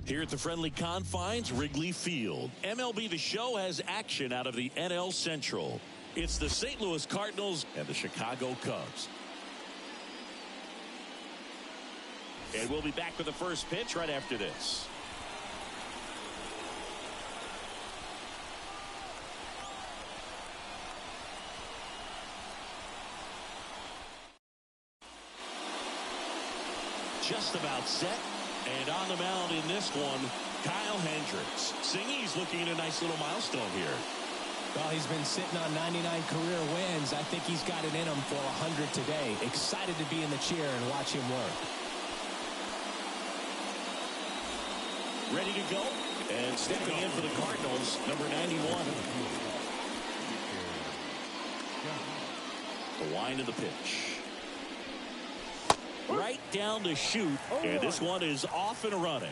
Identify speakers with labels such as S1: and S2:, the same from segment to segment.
S1: Here at the friendly confines, Wrigley Field. MLB The Show has action out of the NL Central. It's the St. Louis Cardinals and the Chicago Cubs. And we'll be back with the first pitch right after this. Just about set. And on the mound in this one, Kyle Hendricks. Singy's looking at a nice little milestone here.
S2: Well, he's been sitting on 99 career wins. I think he's got it in him for 100 today. Excited to be in the chair and watch him work.
S1: Ready to go. And stepping in for the Cardinals, number 91. The wind of the pitch. Right down the chute, and this one is off and running.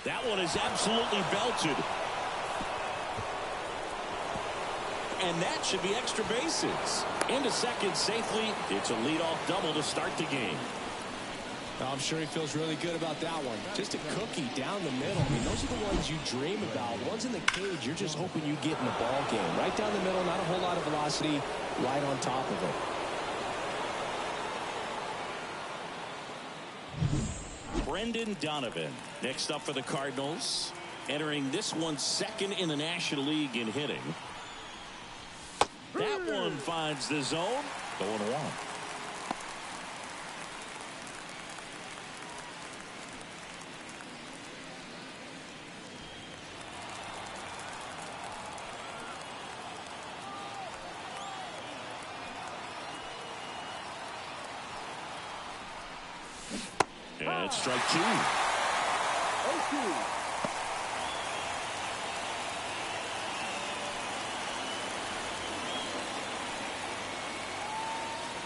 S1: That one is absolutely belted. And that should be extra bases. Into second safely. It's a leadoff double to start the game.
S2: I'm sure he feels really good about that one. Just a cookie down the middle. I mean, those are the ones you dream about. Ones in the cage, you're just hoping you get in the ball game. Right down the middle, not a whole lot of velocity, right on top of
S1: it. Brendan Donovan, next up for the Cardinals. Entering this one second in the National League in hitting. That one finds the zone. 0-1. And it's strike two.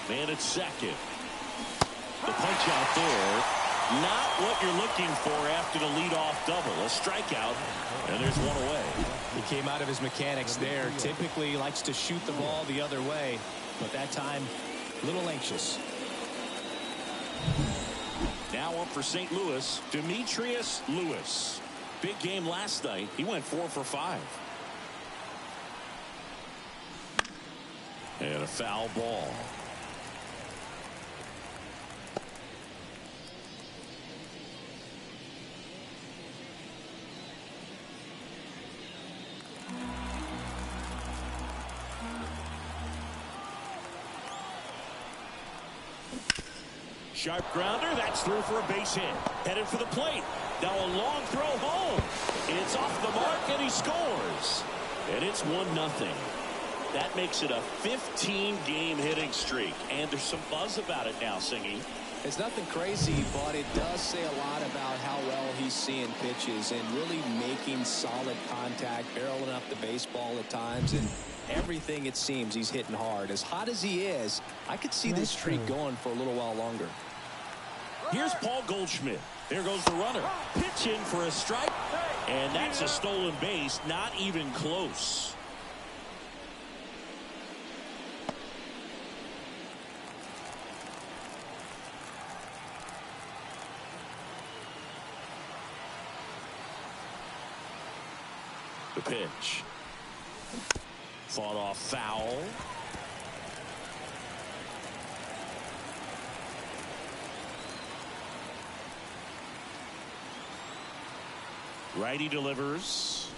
S1: Man at second. The punch out there. Not what you're looking for after the leadoff double. A strikeout, and there's one away.
S2: He came out of his mechanics there. Typically likes to shoot the ball the other way, but that time, a little anxious.
S1: Now up for St. Louis, Demetrius Lewis. Big game last night. He went 4 for 5. And a foul ball. Sharp grounder, that's through for a base hit. Headed for the plate. Now a long throw home. It's off the mark and he scores. And it's 1-0. That makes it a 15-game hitting streak. And there's some buzz about it now, Singy.
S2: It's nothing crazy, but it does say a lot about how well he's seeing pitches and really making solid contact, barreling up the baseball at times, and everything it seems he's hitting hard. As hot as he is, I could see this streak going for a little while longer.
S1: Here's Paul Goldschmidt. There goes the runner. Pitch in for a strike. And that's a stolen base. Not even close. The pitch. Fought off foul. Righty delivers.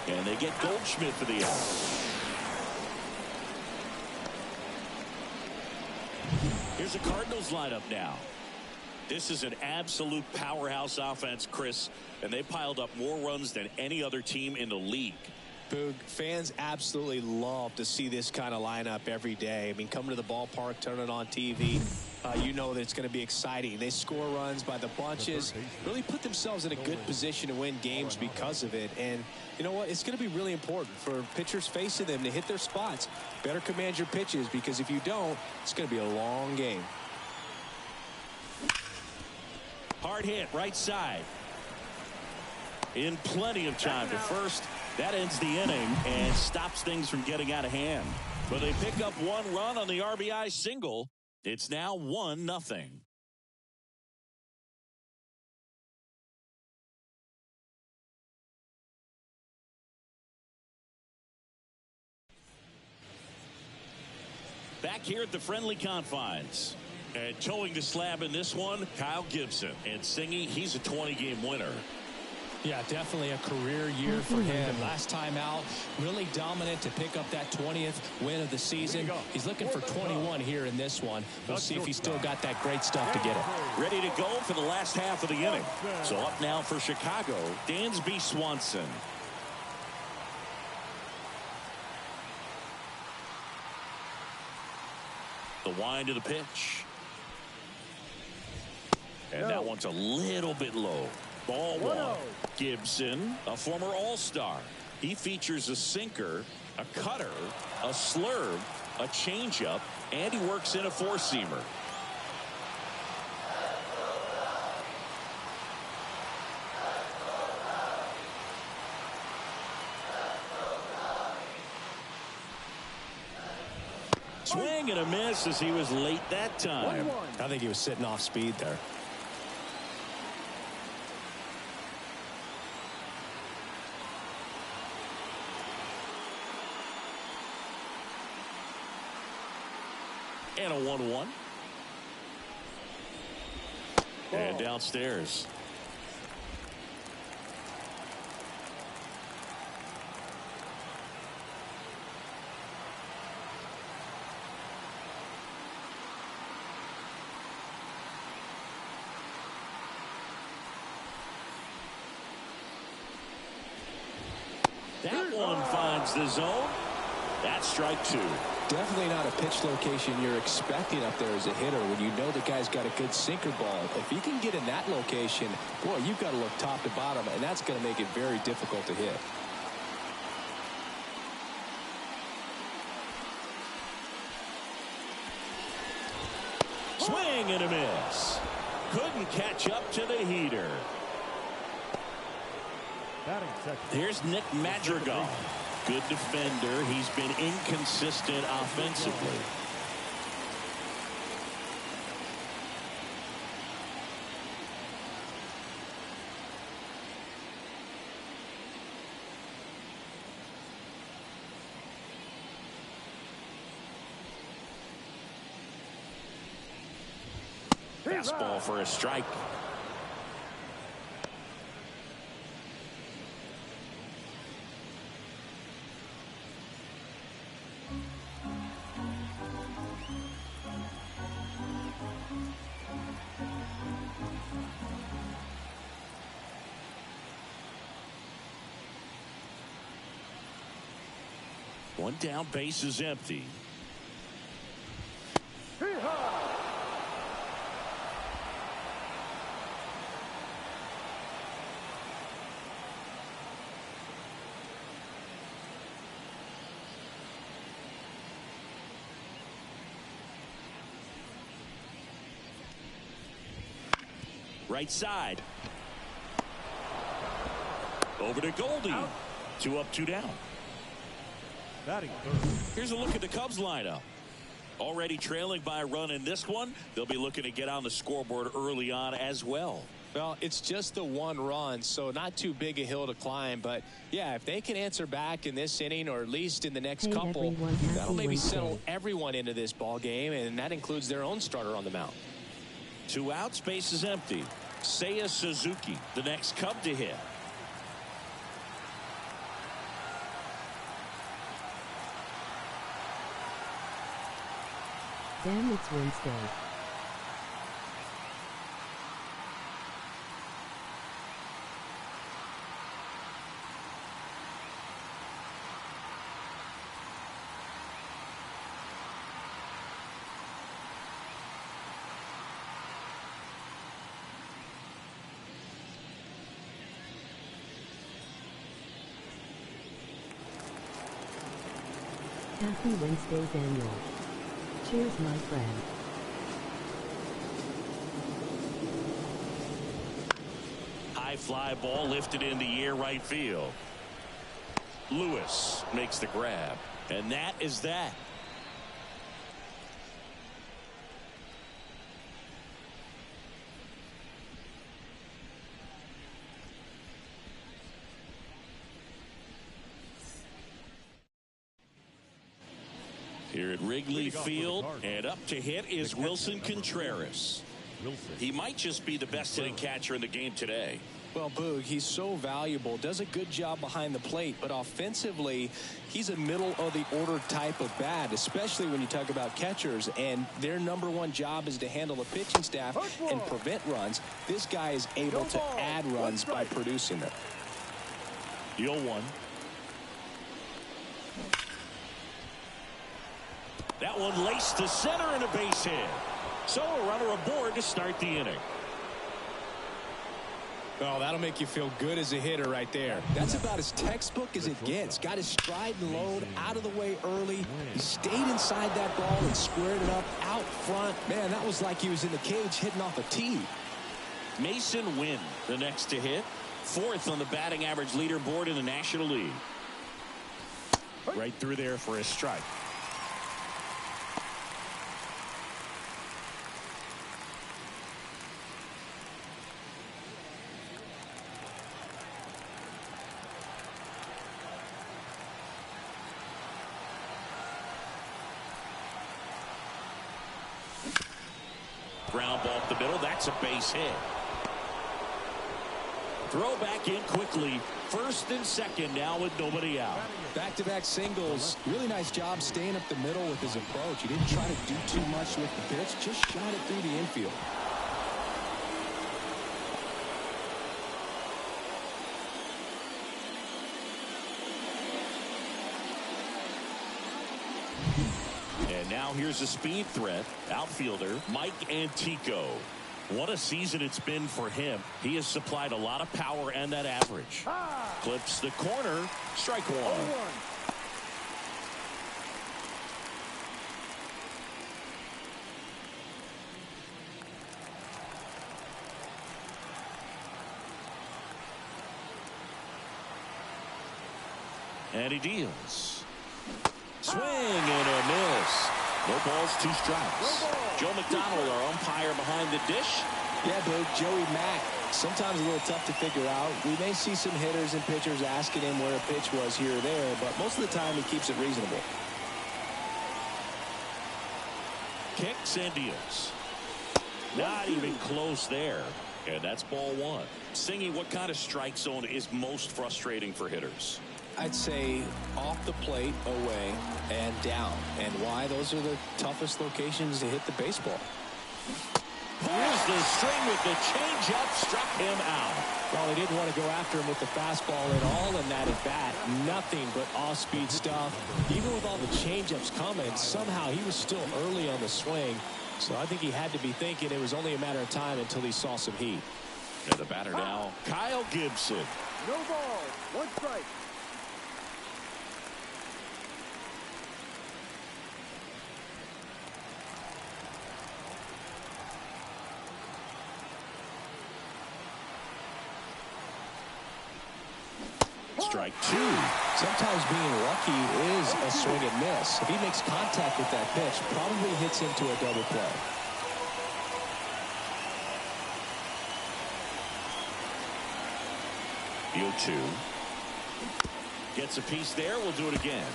S1: And they get Goldschmidt for the out. Here's the Cardinals lineup now. This is an absolute powerhouse offense, Chris, and they piled up more runs than any other team in the league.
S2: Boog, fans absolutely love to see this kind of lineup every day. I mean, coming to the ballpark, turn it on TV, you know that it's going to be exciting. They score runs by the bunches, really put themselves in a good position to win games because of it. And you know what? It's going to be really important for pitchers facing them to hit their spots. Better command your pitches, because if you don't, it's going to be a long game.
S1: Hard hit, right side. in plenty of time to first. That ends the inning and stops things from getting out of hand. But they pick up one run on the RBI single. It's now 1-0. Back here at the friendly confines. And towing the slab in this one, Kyle Gibson. And Singy, he's a 20-game winner.
S2: Yeah, definitely a career year for him. Last time out, really dominant to pick up that 20th win of the season. He's looking for 21 here in this one. We'll see if he's still got that great stuff to get it.
S1: Ready to go for the last half of the inning. So up now for Chicago, Dansby Swanson. The wind of the pitch. And that one's a little bit low. Ball one. Gibson, a former All-Star. He features a sinker, a cutter, a slurve, a changeup, and he works in a four-seamer. Swing and a miss as he was late that time.
S2: I think he was sitting off speed there.
S1: And a 1-1. And downstairs. That one finds the zone. That's strike two.
S2: Definitely not a pitch location you're expecting up there as a hitter when you know the guy's got a good sinker ball. If he can get in that location, boy, you've got to look top to bottom, and that's going to make it very difficult to hit.
S1: Swing and a miss. Couldn't catch up to the heater. Here's Nick Madrigal. Good defender. He's been inconsistent offensively. Fastball for a strike. One down, base is empty. Right side. Over to Goldie. Out. 2 up, 2 down. Here's a look at the Cubs lineup. Already trailing by a run in this one. They'll be looking to get on the scoreboard early on as well.
S2: Well, it's just the one run, so not too big a hill to climb. But, yeah, if they can answer back in this inning or at least in the next couple, that'll maybe settle everyone into this ball game, and that includes their own starter on the mound.
S1: 2 outs, base is empty. Seiya Suzuki, the next Cub to hit.
S3: Damn, it's Wednesday. Happy Wednesday, Daniel. Cheers, my friend.
S1: High high fly ball lifted in the air right field. Lewis makes the grab. And that is that. Here at Wrigley Field, and up to hit is Wilson Contreras. He might just be the best hitting catcher in the game today.
S2: Well, Boog, he's so valuable, does a good job behind the plate, but offensively, he's a middle-of-the-order type of bat, especially when you talk about catchers, and their #1 job is to handle the pitching staff and prevent runs. This guy is able to add runs by producing them.
S1: The 0-1. That one laced to center and a base hit. So a runner aboard to start the inning.
S2: Oh, that'll make you feel good as a hitter right there. That's about as textbook as it gets. Got his stride and load out of the way early. He stayed inside that ball and squared it up out front. Man, that was like he was in the cage hitting off a tee.
S1: Mason Wynn, the next to hit. 4th on the batting average leaderboard in the National League.
S4: Right through there for a strike.
S1: Ground ball up the middle. That's a base hit. Throw back in quickly. 1st and 2nd now with nobody out.
S2: Back-to-back singles. Really nice job staying up the middle with his approach. He didn't try to do too much with the pitch. Just shot it through the infield.
S1: And now here's a speed threat. Outfielder Mike Antico. What a season it's been for him. He has supplied a lot of power and that average. Clips the corner. Strike one. And he deals. Swing and a miss. No balls, 2 strikes. Joe McDonald, our umpire behind the dish.
S2: Yeah, Boog, Joey Mack. Sometimes a little tough to figure out. We may see some hitters and pitchers asking him where a pitch was here or there, but most of the time he keeps it reasonable.
S1: Kicks and deals. Not even close there. And that's ball 1. Singy, what kind of strike zone is most frustrating for hitters?
S2: I'd say off the plate, away, and down. And why? Those are the toughest locations to hit the baseball.
S1: Here's the string with the changeup. Struck him out.
S2: Well, they didn't want to go after him with the fastball at all in that at bat. Nothing but off-speed stuff. Even with all the changeups coming, somehow he was still early on the swing. So I think he had to be thinking it was only a matter of time until he saw some heat.
S1: And the batter now, Kyle Gibson.
S5: No ball, 1 strike.
S1: Strike 2.
S2: Sometimes being lucky is a swing and miss. If he makes contact with that pitch, probably hits into a double play.
S1: The 0-2. Gets a piece there. We'll do it again.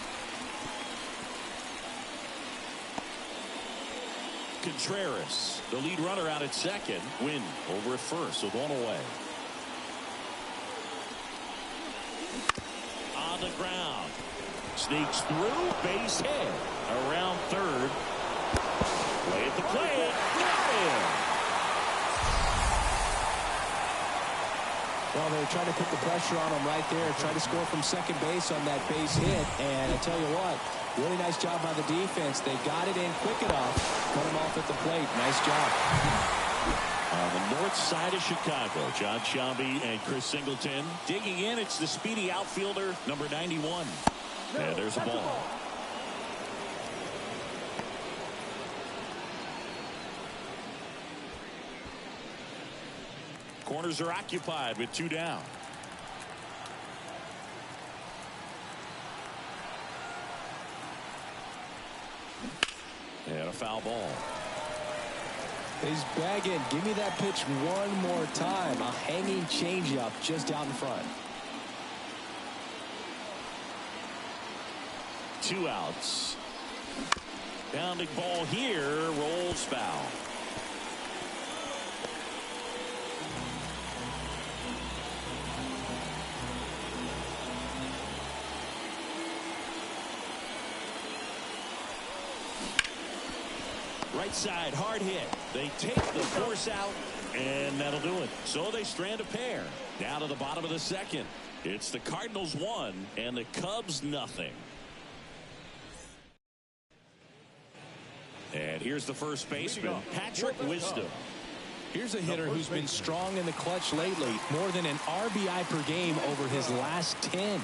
S1: Contreras, the lead runner out at second. Win over at first with 1 away. On the ground. Sneaks through. Base hit. Around third. Play at the plate. Got him.
S2: Well, they were trying to put the pressure on him right there. Try to score from second base on that base hit. And I tell you what, really nice job by the defense. They got it in quick enough. Cut him off at the plate. Nice job.
S1: On the north side of Chicago, John Shelby and Chris Singleton digging in. It's the speedy outfielder, number 91. And there's a ball. Corners are occupied with 2 down. And a foul ball.
S2: He's begging. Give me that pitch one more time. A hanging changeup just out in front.
S1: 2 outs. Bounding ball here. Rolls foul. Right side, hard hit. They take the force out, and that'll do it. So they strand a pair. Down to the bottom of the second. It's the Cardinals 1 and the Cubs nothing. And here's the first baseman, Patrick Wisdom.
S2: Here's a hitter who's been strong in the clutch lately. More than an RBI per game over his last 10.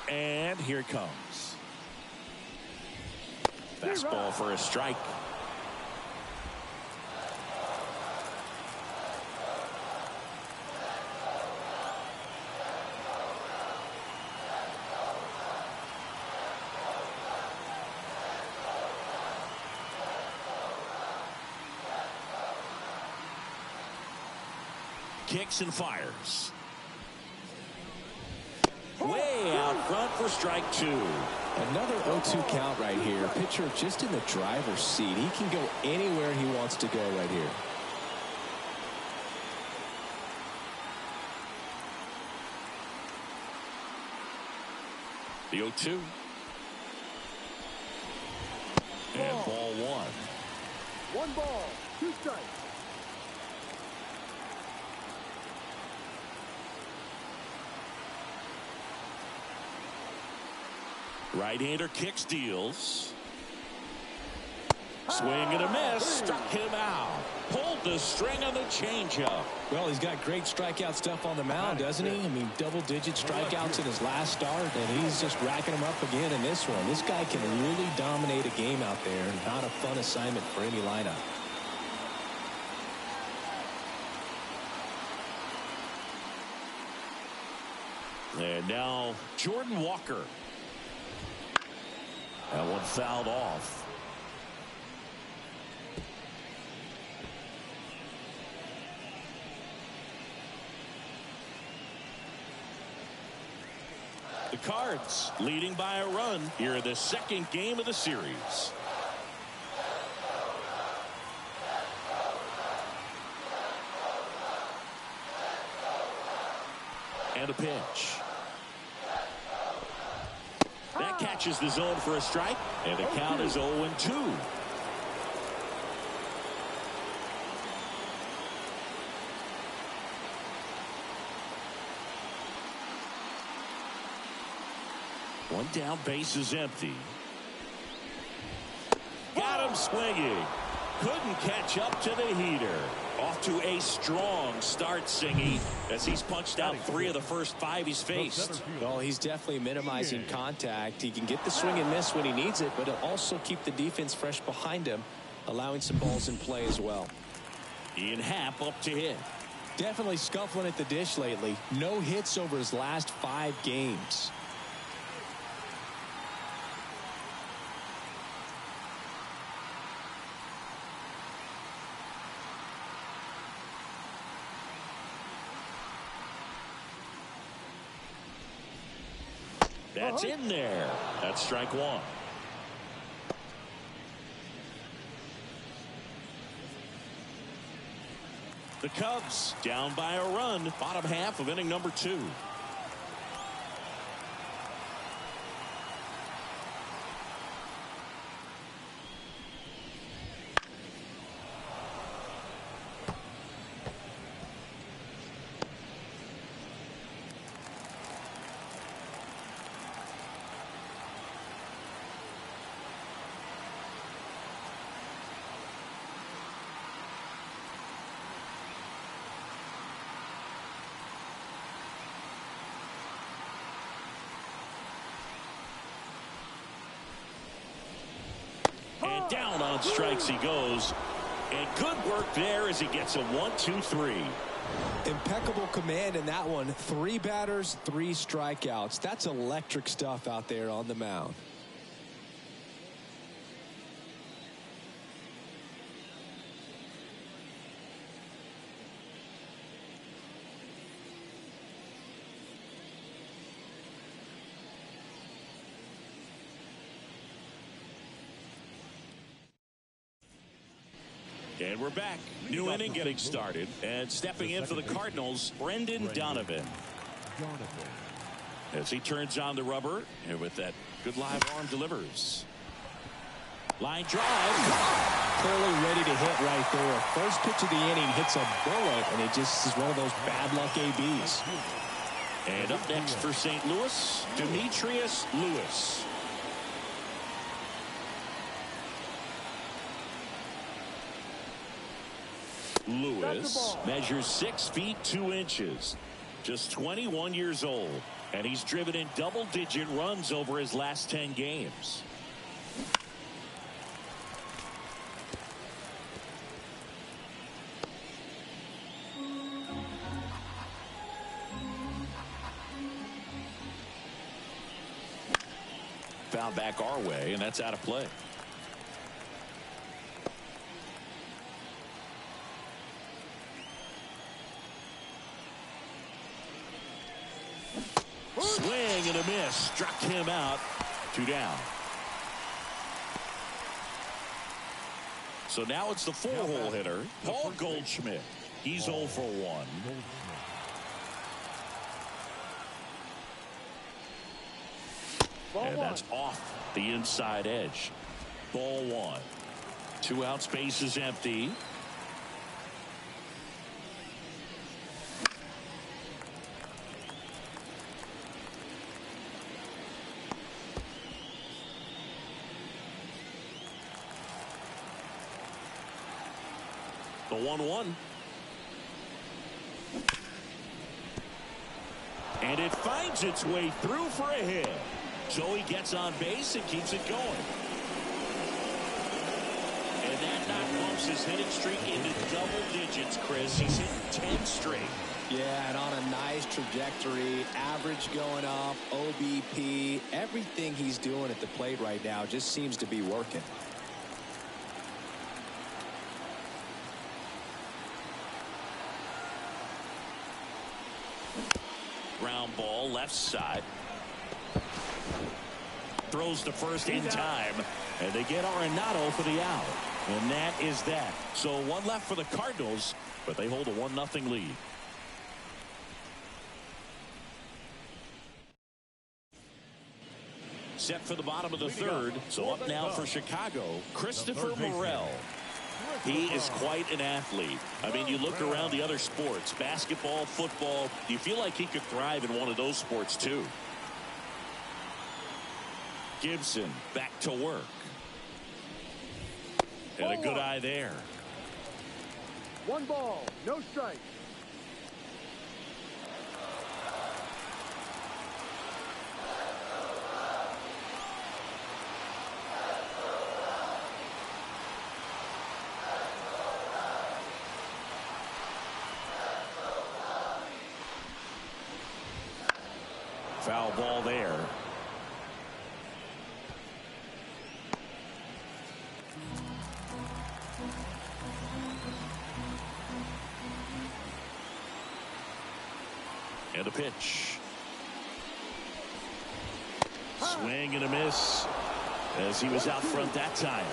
S1: And here it comes. Fastball for a strike. Kicks and fires. Way out front for strike 2.
S2: Another 0-2 count right here. Pitcher just in the driver's seat. He can go anywhere he wants to go right here.
S1: The 0-2. And ball 1.
S5: 1 ball, 2 strikes.
S1: Right-hander kicks, deals. Swing and a miss. Struck him out. Pulled the string on the changeup.
S2: Well, he's got great strikeout stuff on the mound, doesn't he? I mean, double-digit strikeouts in his last start, and he's just racking them up again in this one. This guy can really dominate a game out there. Not a fun assignment for any lineup.
S1: And now Jordan Walker. That one fouled off. The Cards leading by a run here in the second game of the series. And a pitch. That catches the zone for a strike, and the count is 0-2. One down, base is empty. Got him swinging. Couldn't catch up to the heater. Off to a strong start, Singy, as he's punched out 3 of the first 5 he's faced.
S2: Well, he's definitely minimizing contact. He can get the swing and miss when he needs it, but he'll also keep the defense fresh behind him, allowing some balls in play as well.
S1: Ian Happ up to hit.
S2: Definitely scuffling at the dish lately. No hits over his last 5 games.
S1: That's in there. That's strike 1. The Cubs down by a run. Bottom half of inning number 2. Down on strikes he goes. And good work there as he gets a 1-2-3.
S2: Impeccable command in that one. 3 batters, 3 strikeouts. That's electric stuff out there on the mound.
S1: And we're back. New inning getting started. And stepping in for the Cardinals, Brendan Donovan. As he turns on the rubber, and with that good live arm delivers. Line drive.
S2: Clearly ready to hit right there. First pitch of the inning hits a bullet, and it just is one of those bad luck ABs.
S1: And up next for St. Louis, Demetrius Lewis. Lewis measures 6 feet 2 inches, just 21 years old, and he's driven in double-digit runs over his last 10 games. Foul back our way, and that's out of play. Swing and a miss. Struck him out. 2 down. So now it's the 4-hole hitter, Paul Goldschmidt. He's 0 for 1. And that's off the inside edge. Ball 1. 2 outs, base is empty. The 1-1. And it finds its way through for a hit. So he gets on base and keeps it going. And that knock bumps his hitting streak into double digits, Chris. He's hit 10 straight.
S2: Yeah, and on a nice trajectory. Average going up, OBP. Everything he's doing at the plate right now just seems to be working.
S1: Ground ball left side. Throws to first in time, and they get Arenado for the out. And that is that. So 1 left for the Cardinals, but they hold a 1-0 lead. Set for the bottom of the 3rd. So up now for Chicago, Christopher Morel. He is quite an athlete. I mean, you look around the other sports, basketball, football, you feel like he could thrive in one of those sports too. Gibson back to work. And a good eye there.
S5: 1 ball, no strike.
S1: Foul ball there. And a pitch. Swing and a miss as he was out front that time.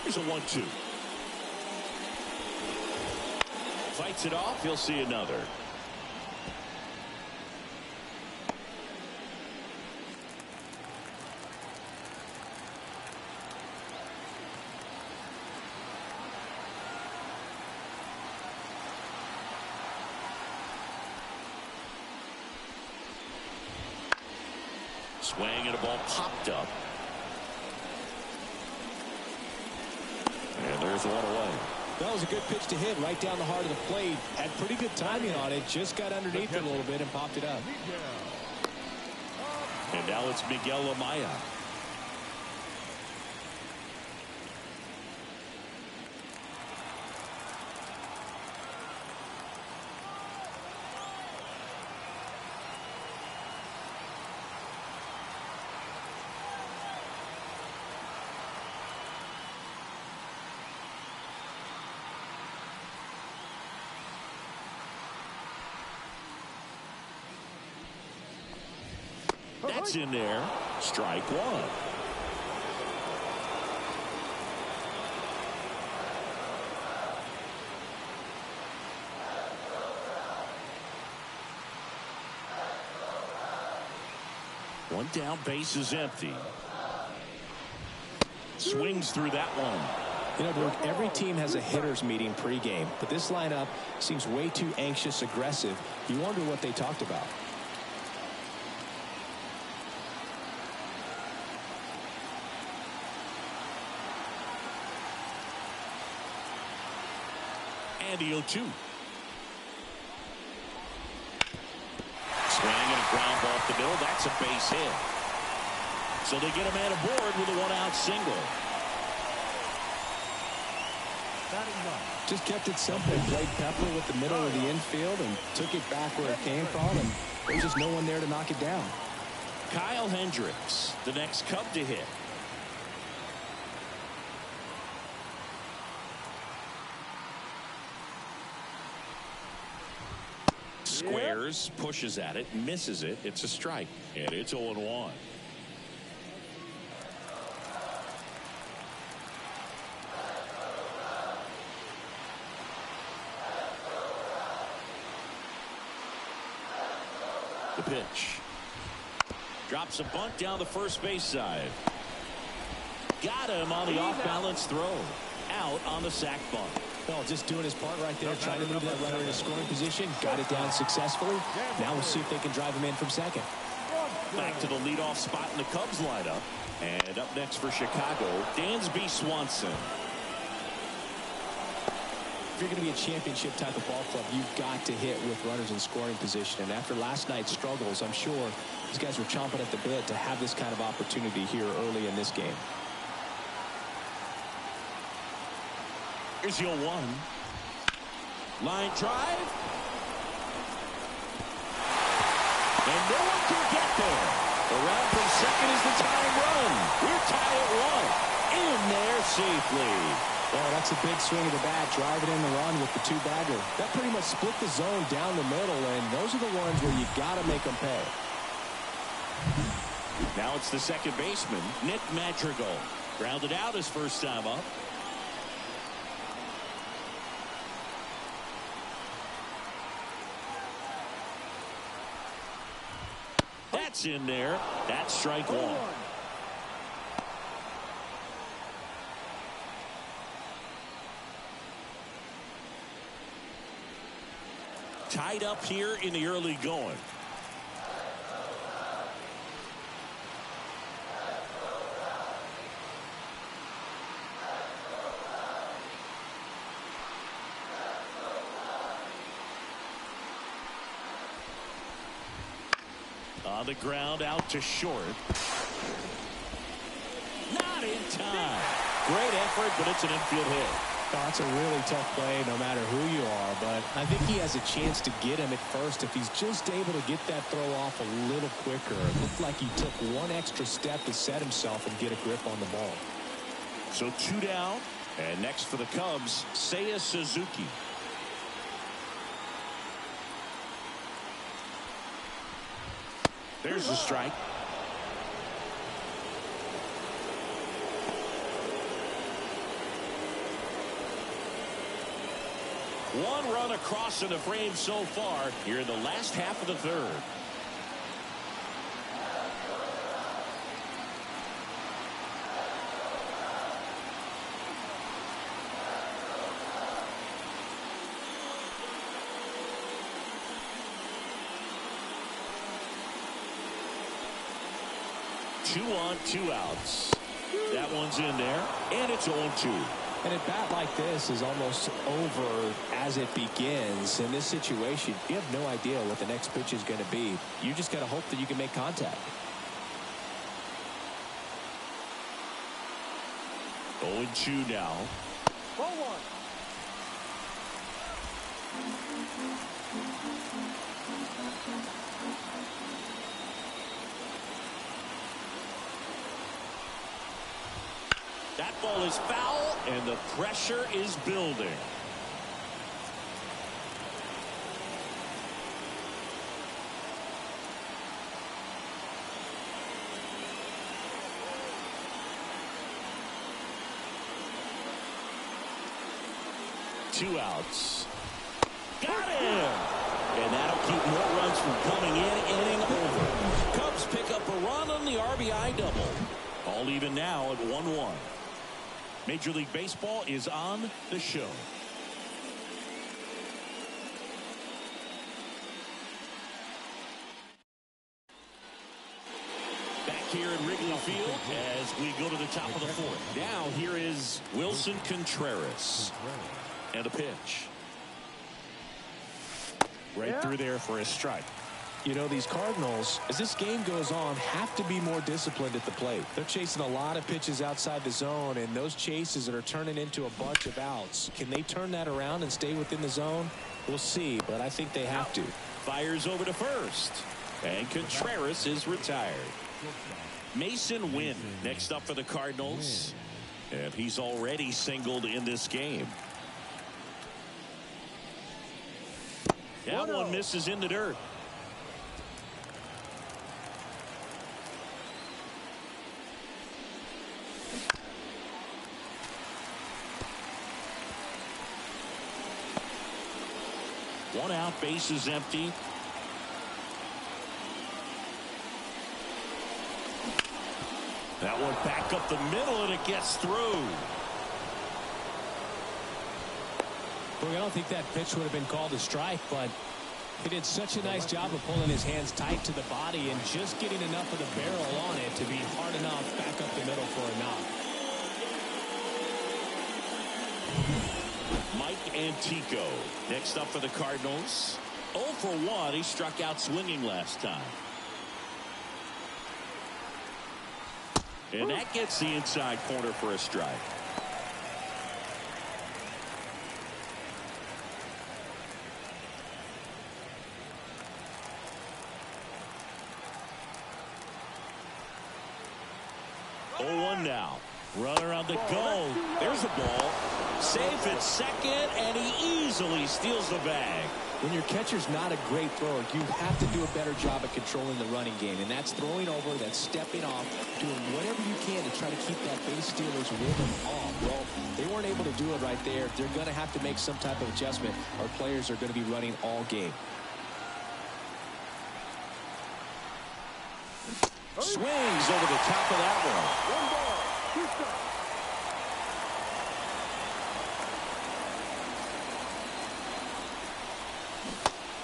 S1: Here's a 1-2. Fights it off. He'll see another. Swing and a ball popped up. There's one away.
S2: That was a good pitch to hit right down the heart of the plate. Had pretty good timing on it. Just got underneath it a little bit and popped it up.
S1: And now it's Miguel Amaya. That's in there. Strike one. One down, base is empty. Swings through that one.
S2: You know, Luke, every team has a hitters meeting pregame, but this lineup seems way too anxious, aggressive. You wonder what they talked about.
S1: And the 0-2. Swing and a ground ball off the middle. That's a base hit. So they get a man aboard with a one-out single.
S2: Just kept it simple. Played Pepper with the middle of the infield and took it back where it came from, and there's just no one there to knock it down.
S1: Kyle Hendricks, the next Cub to hit. Squares, pushes at it, misses it. It's a strike, and it's 0-1. The pitch. Drops a bunt down the first base side. Got him on the off-balance throw. Out on the sac bunt.
S2: Well, just doing his part right there, trying to move that runner into scoring position. Got it down successfully. Now we'll see if they can drive him in from second.
S1: Back to the leadoff spot in the Cubs lineup. And up next for Chicago, Dansby Swanson.
S2: If you're going to be a championship type of ball club, you've got to hit with runners in scoring position. And after last night's struggles, I'm sure these guys were chomping at the bit to have this kind of opportunity here early in this game.
S1: Here's the 0-1. Line drive. And no one can get there. Around from second is the tying run. We're tied at 1. In there safely.
S2: Well, that's a big swing of the bat, driving in the run with the two-bagger. That pretty much split the zone down the middle, and those are the ones where you got to make them pay.
S1: Now it's the second baseman, Nick Madrigal. Grounded out his first time up. That's in there. That's strike one. Tied up here in the early going. On the ground, out to short. Not in time. Great effort, but it's an infield hit.
S2: Oh, that's a really tough play no matter who you are, but I think he has a chance to get him at first if he's just able to get that throw off a little quicker. It looked like he took one extra step to set himself and get a grip on the ball.
S1: So 2 down, and next for the Cubs, Seiya Suzuki. There's the strike. One run across in the frame so far here in the last half of the third. Two on, 2 outs. That one's in there, and it's 0-2.
S2: And a bat like this is almost over as it begins. In this situation, you have no idea what the next pitch is going to be. You just got to hope that you can make contact.
S1: 0-2 now.
S5: Ball one.
S1: That ball is foul, and the pressure is building. Two outs. Got him! And that'll keep more runs from coming in, inning over. Cubs pick up a run on the RBI double. All even now at 1-1. Major League Baseball is on the show. Back here at Wrigley Field as we go to the top of the fourth. Now here is Wilson Contreras. And a pitch. Right through there for a strike.
S2: You know, these Cardinals, as this game goes on, have to be more disciplined at the plate. They're chasing a lot of pitches outside the zone, and those chases that are turning into a bunch of outs. Can they turn that around and stay within the zone? We'll see, but I think they have to.
S1: Fires over to first. And Contreras is retired. Mason Wynn next up for the Cardinals. And he's already singled in this game. That one misses in the dirt. One out, base is empty. That one back up the middle, and it gets through.
S2: Look, I don't think that pitch would have been called a strike, but he did such a nice job of pulling his hands tight to the body and just getting enough of the barrel on it to be hard enough back up the middle for a knock.
S1: Mike Antico next up for the Cardinals. 0 for 1. He struck out swinging last time. And that gets the inside corner for a strike. Now runner on the go. There's a ball. Safe at second, and he easily steals the bag.
S2: When your catcher's not a great thrower, you have to do a better job at controlling the running game, and that's throwing over, that's stepping off, doing whatever you can to try to keep that base stealer's rhythm off. Well, they weren't able to do it right there. They're going to have to make some type of adjustment. Our players are going to be running all game.
S1: Swings over the top of that one.
S5: 1 ball, 2 strikes.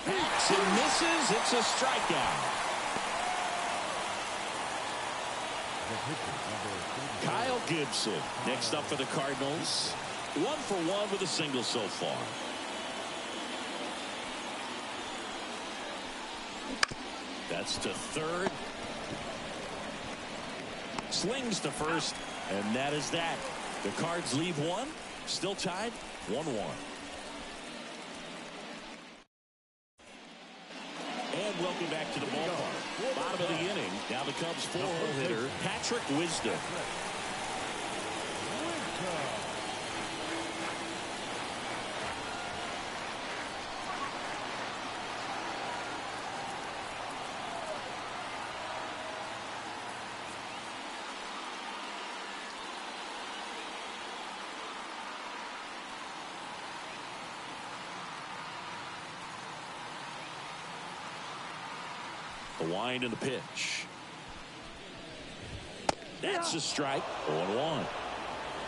S1: Hacks and misses. It's a strikeout. Kyle Gibson next up for the Cardinals. 1 for 1 with a single so far. That's to third. Slings to first, and that is that. The Cards leave one, still tied 1-1. And welcome back to the ballpark. Bottom of the inning. Now the Cubs 4-hole hitter, Patrick Wisdom. The wind and the pitch. That's a strike. 0-1.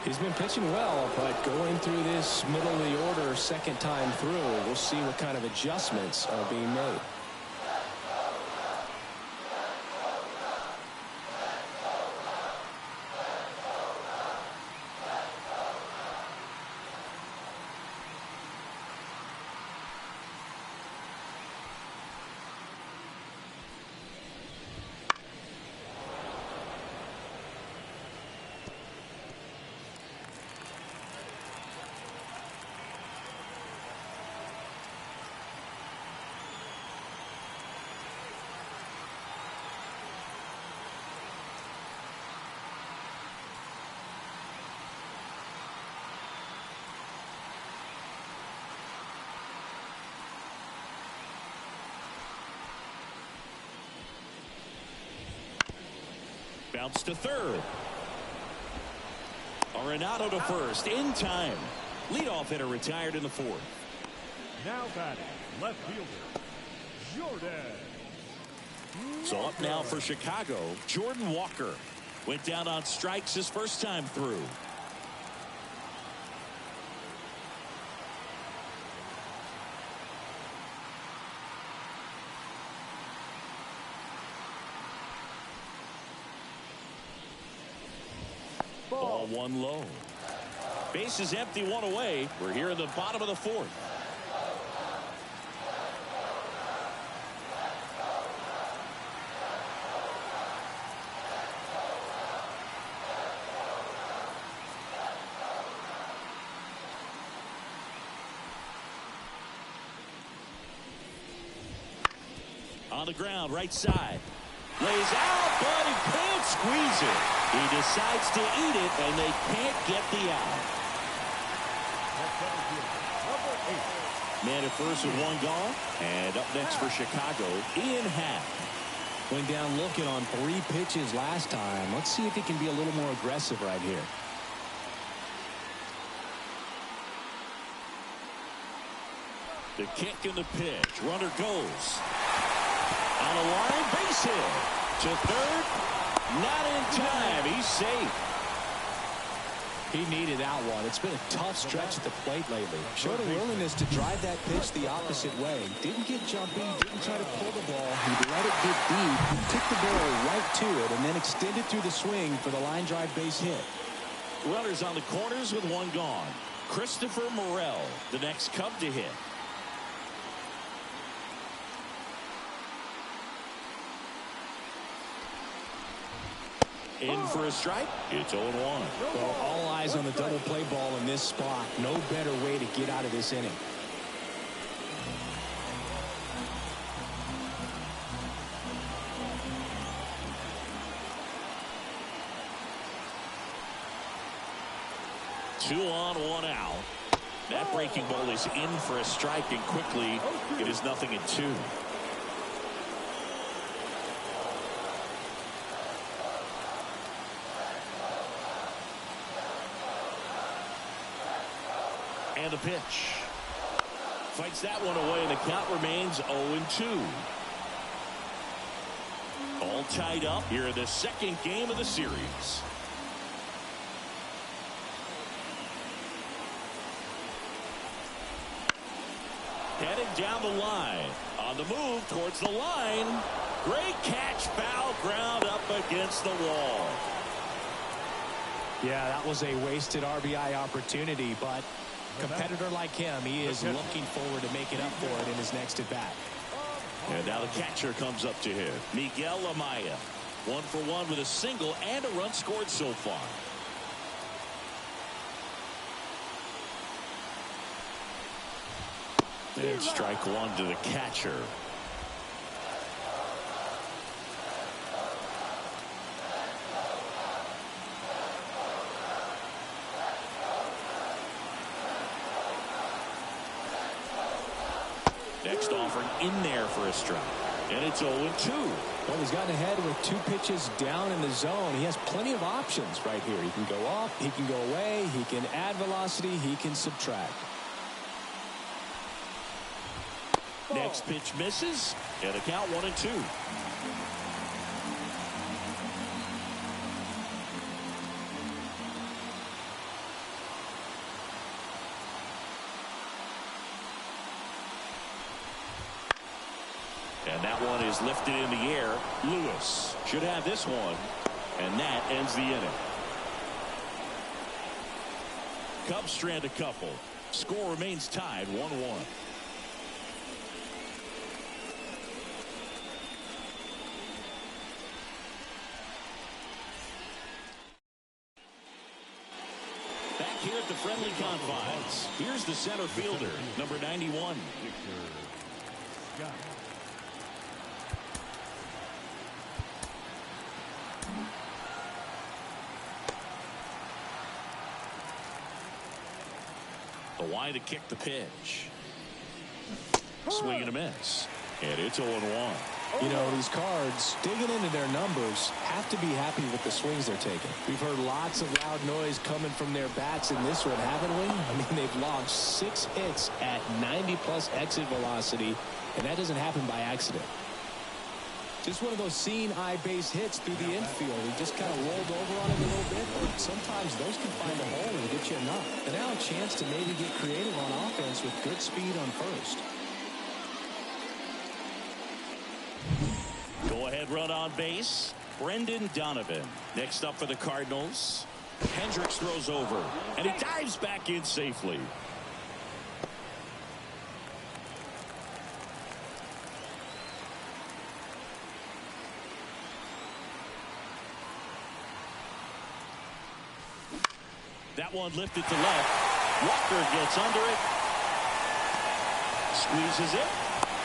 S2: He's been pitching well, but going through this middle of the order second time through, we'll see what kind of adjustments are being made.
S1: Bounce to third. Arenado to first in time. Leadoff hitter retired in the fourth.
S5: Now batting, left fielder, Jordan.
S1: So up now for Chicago, Jordan Walker. Went down on strikes his first time through. Ball one low. Base is empty, one away. We're here in the bottom of the fourth. On the ground, right side. Lays out, but he can't squeeze it. He decides to eat it, and they can't get the out. Man at first with one gone. And up next for Chicago, Ian Happ.
S2: Went down looking on 3 pitches last time. Let's see if he can be a little more aggressive right here.
S1: The kick and the pitch. Runner goes. On a line, base hit. To third. Not in time. He's safe.
S2: He needed that one. It's been a tough stretch at the plate lately. Showed a willingness to drive that pitch the opposite way. Didn't get jumpy, didn't try to pull the ball. He let it get deep. He took the ball right to it and then extended through the swing for the line drive base hit.
S1: Runners on the corners with one gone. Christopher Morel, the next Cub to hit. In for a strike. It's 0-1.
S2: Well, all eyes on the double play ball in this spot. No better way to get out of this inning.
S1: Two on, one out. That breaking ball is in for a strike, and quickly it is 0-2. And the pitch. Fights that one away, and the count remains 0-2. All tied up here in the second game of the series. Headed down the line. On the move towards the line. Great catch, foul ground up against the wall.
S2: Yeah, that was a wasted RBI opportunity, but competitor like him, he is looking forward to making up for it in his next at bat.
S1: And now the catcher comes up to him. Miguel Amaya. 1 for 1 with a single and a run scored so far. And strike one to the catcher. Next offering in there for a strike. And it's 0-2.
S2: Well, he's gotten ahead with 2 pitches down in the zone. He has plenty of options right here. He can go up, he can go away, he can add velocity, he can subtract.
S1: Next pitch misses, and a count 1-2. And that one is lifted in the air. Lewis should have this one, and that ends the inning. Cubs strand a couple. Score remains tied 1-1. Back here at the friendly confines, here's the center fielder, number 91. The wide to kick the pitch. Swing and a miss. And it's 0-1.
S2: You know, these Cards, digging into their numbers, have to be happy with the swings they're taking. We've heard lots of loud noise coming from their bats in this one, haven't we? I mean, they've logged 6 hits at 90-plus exit velocity, and that doesn't happen by accident. Just one of those seeing eye base hits through the infield. He just kind of rolled over on it a little bit, but sometimes those can find a hole and get you a knock. And now a chance to maybe get creative on offense with good speed on first.
S1: Go-ahead run on base, Brendan Donovan. Next up for the Cardinals, Hendricks throws over, and he dives back in safely. That one lifted to left. Walker gets under it. Squeezes it.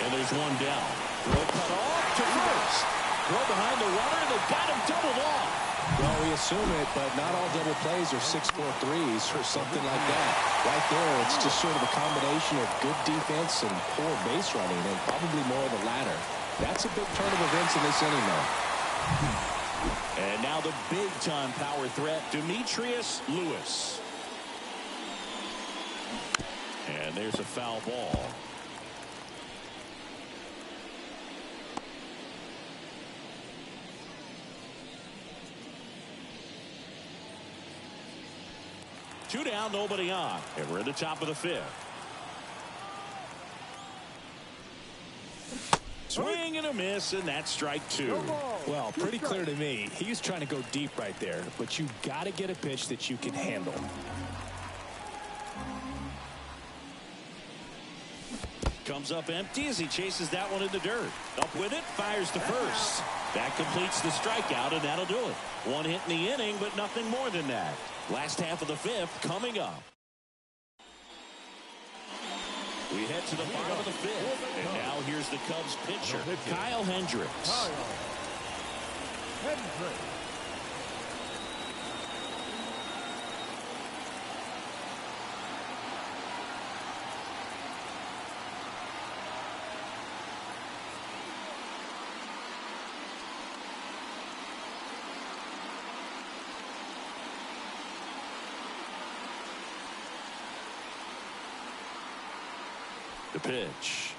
S1: And there's one down. Throw cut off to first. Throw behind the runner. They got him doubled off.
S2: Well, we assume it, but not all double plays are 6-4 threes or something like that. Right there, it's just sort of a combination of good defense and poor base running, and probably more of the latter. That's a big turn of events in this inning, though.
S1: And now the big-time power threat, Demetrius Lewis. And there's a foul ball. Two down, nobody on. And we're in the top of the 5th. Swing and a miss, and that's strike 2.
S2: Well, pretty clear to me. He was trying to go deep right there, but you got to get a pitch that you can handle.
S1: Comes up empty as he chases that one in the dirt. Up with it, fires to first. That completes the strikeout, and that'll do it. One hit in the inning, but nothing more than that. Last half of the 5th coming up. We head to the bottom of the 5th. And now here's the Cubs pitcher, Kyle Hendricks. The pitch.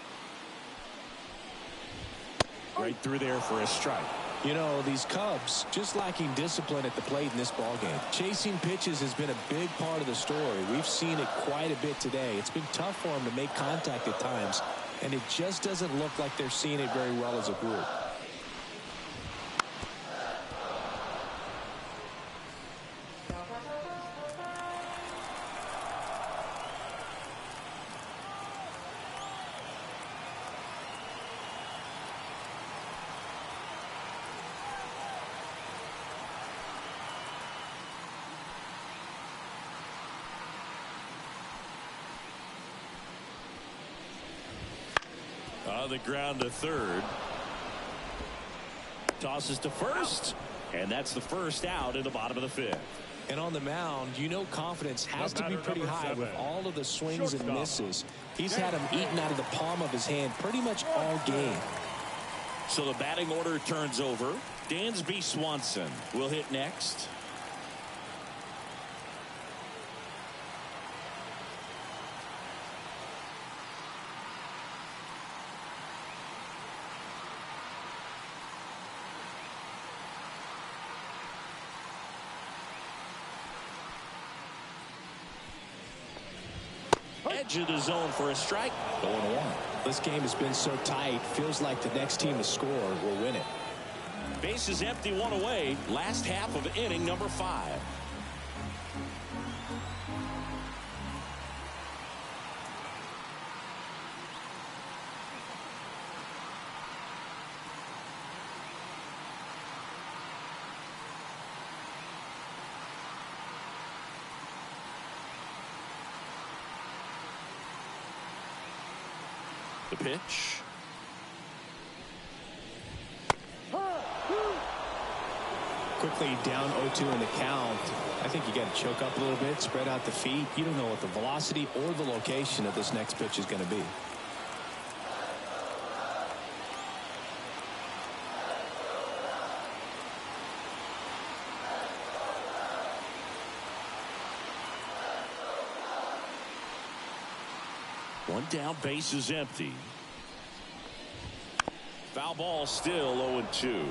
S1: Right through there for a strike.
S2: You know, these Cubs just lacking discipline at the plate in this ballgame. Chasing pitches has been a big part of the story. We've seen it quite a bit today. It's been tough for them to make contact at times, and it just doesn't look like they're seeing it very well as a group.
S1: On the ground to third. Tosses to first. And that's the first out in the bottom of the 5th.
S2: And on the mound, you know confidence has to be pretty high with all of the swings and misses. He's had them eaten out of the palm of his hand pretty much all game.
S1: So the batting order turns over. Dansby Swanson will hit next. Edge of the zone for a strike. 0-1.
S2: This game has been so tight. Feels like the next team to score will win it.
S1: Base is empty, one away. Last half of inning number 5. The pitch.
S2: Quickly down 0-2 in the count. I think you got to choke up a little bit, spread out the feet. You don't know what the velocity or the location of this next pitch is going to be.
S1: One down, base is empty. Foul ball, still 0-2.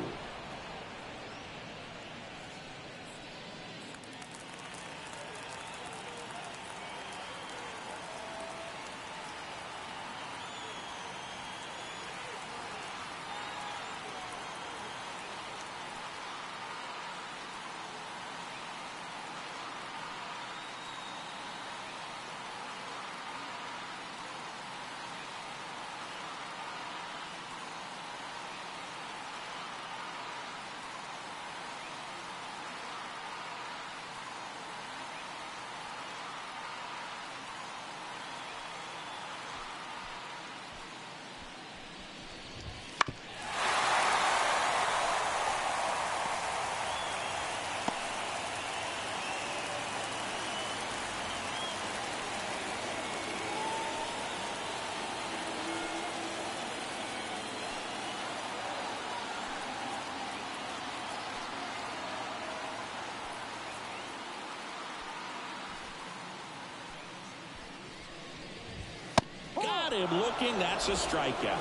S1: Got him looking. That's a strikeout.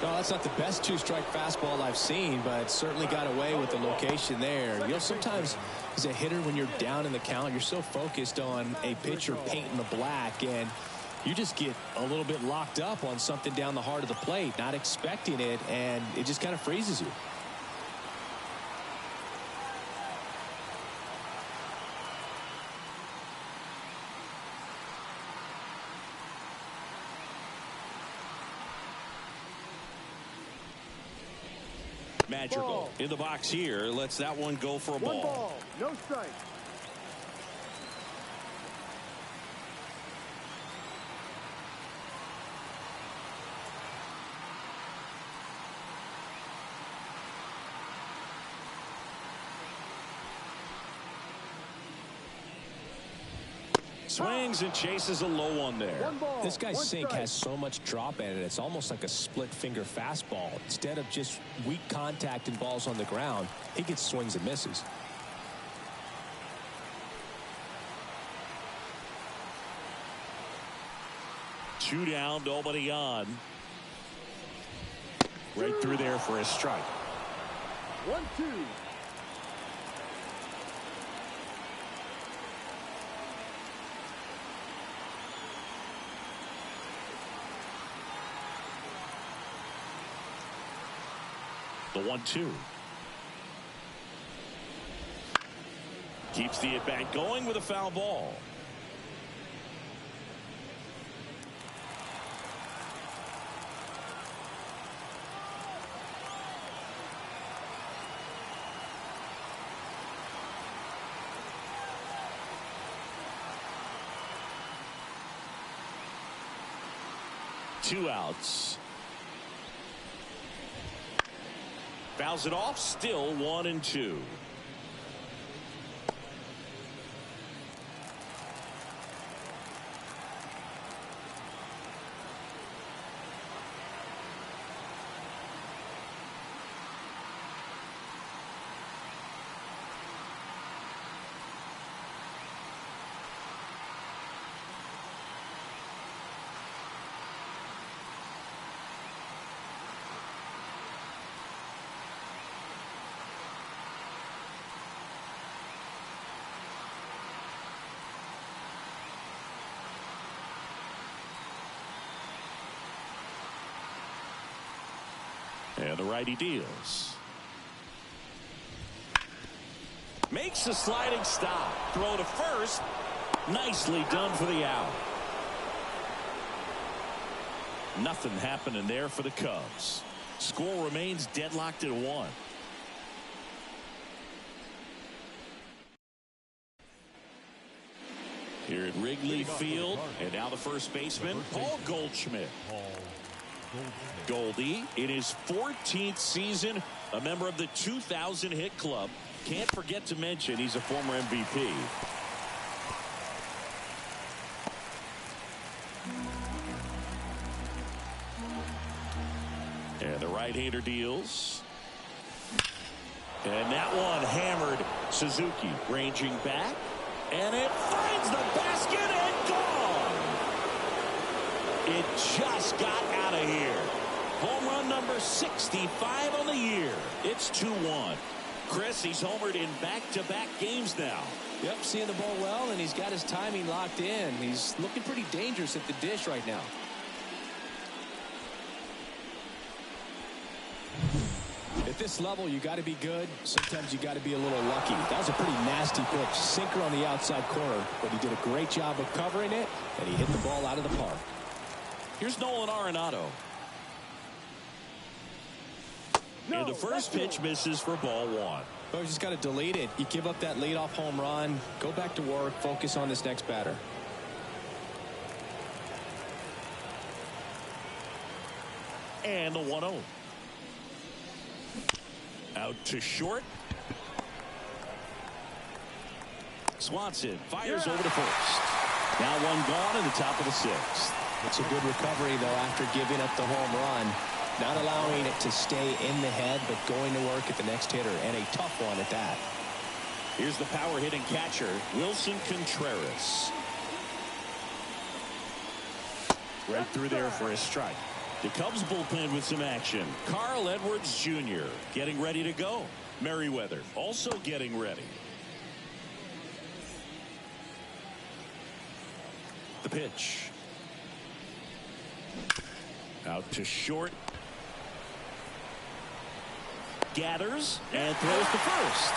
S2: No, that's not the best two-strike fastball I've seen, but certainly got away with the location there. You know, sometimes as a hitter, when you're down in the count, you're so focused on a pitcher painting the black, and you just get a little bit locked up on something down the heart of the plate, not expecting it, and it just kind of freezes you.
S1: Magical in the box here. Lets that one go for a ball.
S5: 1 ball, no strike.
S1: Swings and chases a low one there.
S5: 1 ball,
S2: This guy's
S5: 1
S2: sink
S5: strike.
S2: has so much drop in it. It's almost like a split finger fastball. Instead of just weak contact and balls on the ground, he gets swings and misses.
S1: Two down, nobody on. Right through there for a strike.
S5: 1-2.
S1: The 1-2. Keeps the at-bat going with a foul ball. Two outs. Fouls it off, still 1-2. And the righty deals. Makes a sliding stop. Throw to first. Nicely done for the out. Nothing happening there for the Cubs. Score remains deadlocked at 1. Here at Wrigley Field, and now the first baseman, Paul Goldschmidt. Goldie, in his 14th season, a member of the 2,000 hit club. Can't forget to mention he's a former MVP. And the right-hander deals. And that one hammered. Suzuki ranging back. And it finds the basket and gone. It just got out of here. Home run number 65 on the year. It's 2-1. Chris, he's homered in back-to-back games now.
S2: Yep, seeing the ball well, and he's got his timing locked in. He's looking pretty dangerous at the dish right now. At this level, you got to be good. Sometimes you got to be a little lucky. That was a pretty nasty pitch. Sinker on the outside corner, but he did a great job of covering it, and he hit the ball out of the park.
S1: Here's Nolan Arenado. And the first pitch misses for ball 1.
S2: Well, you just got to delete it. You give up that leadoff home run, go back to work, focus on this next batter.
S1: And the 1-0. Out to short. Swanson fires over to first. Now one gone in the top of the 6th.
S2: It's a good recovery, though, after giving up the home run. Not allowing it to stay in the head, but going to work at the next hitter, and a tough one at that.
S1: Here's the power hitting catcher, Wilson Contreras. Right through there for a strike. The Cubs bullpen with some action. Carl Edwards Jr. getting ready to go. Merriweather also getting ready. The pitch. Out to short. Gathers and throws to first.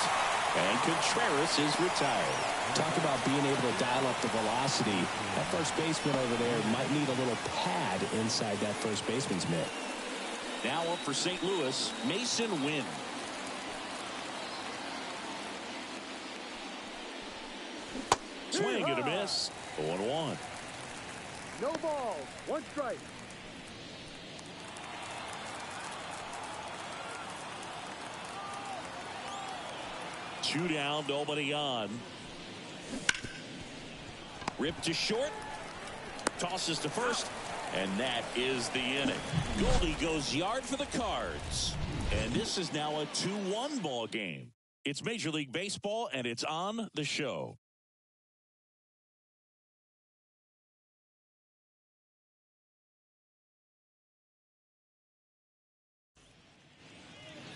S1: And Contreras is retired.
S2: Talk about being able to dial up the velocity. That first baseman over there might need a little pad inside that first baseman's mitt.
S1: Now up for St. Louis, Mason Wynn. Swing and a miss. 0-1.
S5: No balls. 1 strike.
S1: Two down, nobody on. Ripped to short. Tosses to first. And that is the inning. Goldie goes yard for the Cards. And this is now a 2-1 ball game. It's Major League Baseball, and it's on the show.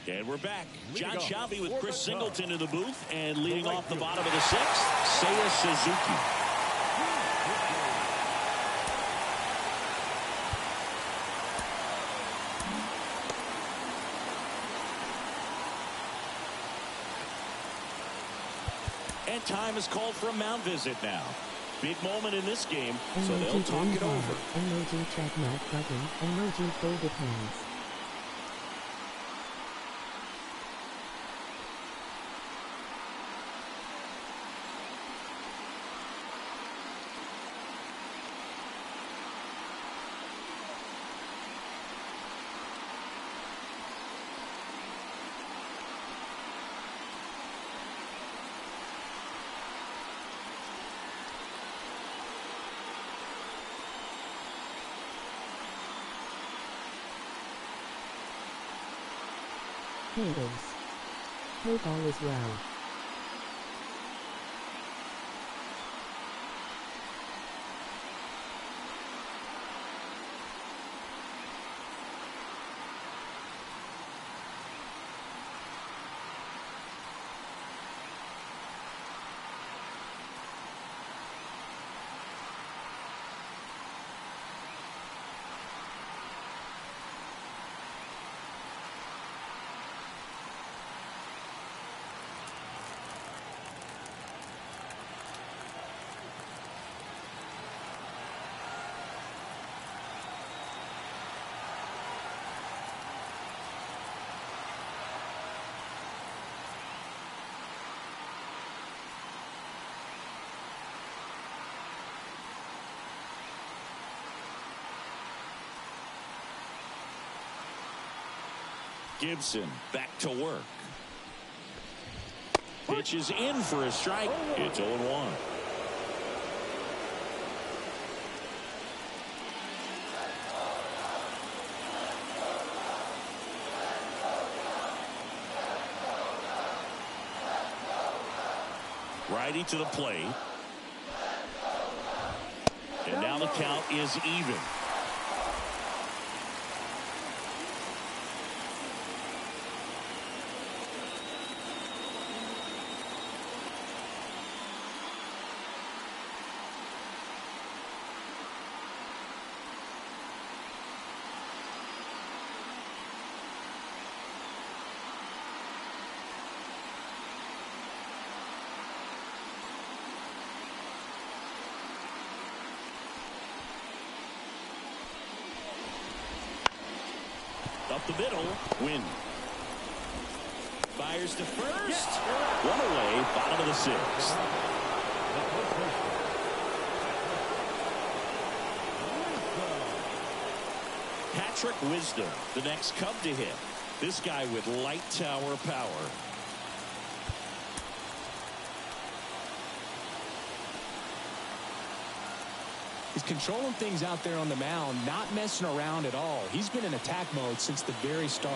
S1: And we're back. John Sciambi with Chris Singleton in the booth, and leading off the bottom of the 6th, Seiya Suzuki. And time is called for a mound visit now. Big moment in this game, so they'll talk it over.
S3: Emoji trademark button. Emoji folded hands. Haters. Hope all is well.
S1: Gibson back to work. Pitch is in for a strike. It's 0-1. Righty to the plate. And now the count is even. Up the middle, Wynn. Fires to first. One away, bottom of the sixth. Patrick Wisdom, the next Cub to hit. This guy with light tower power.
S4: He's controlling things out there on the mound, not messing around at all. He's been in attack mode since the very start.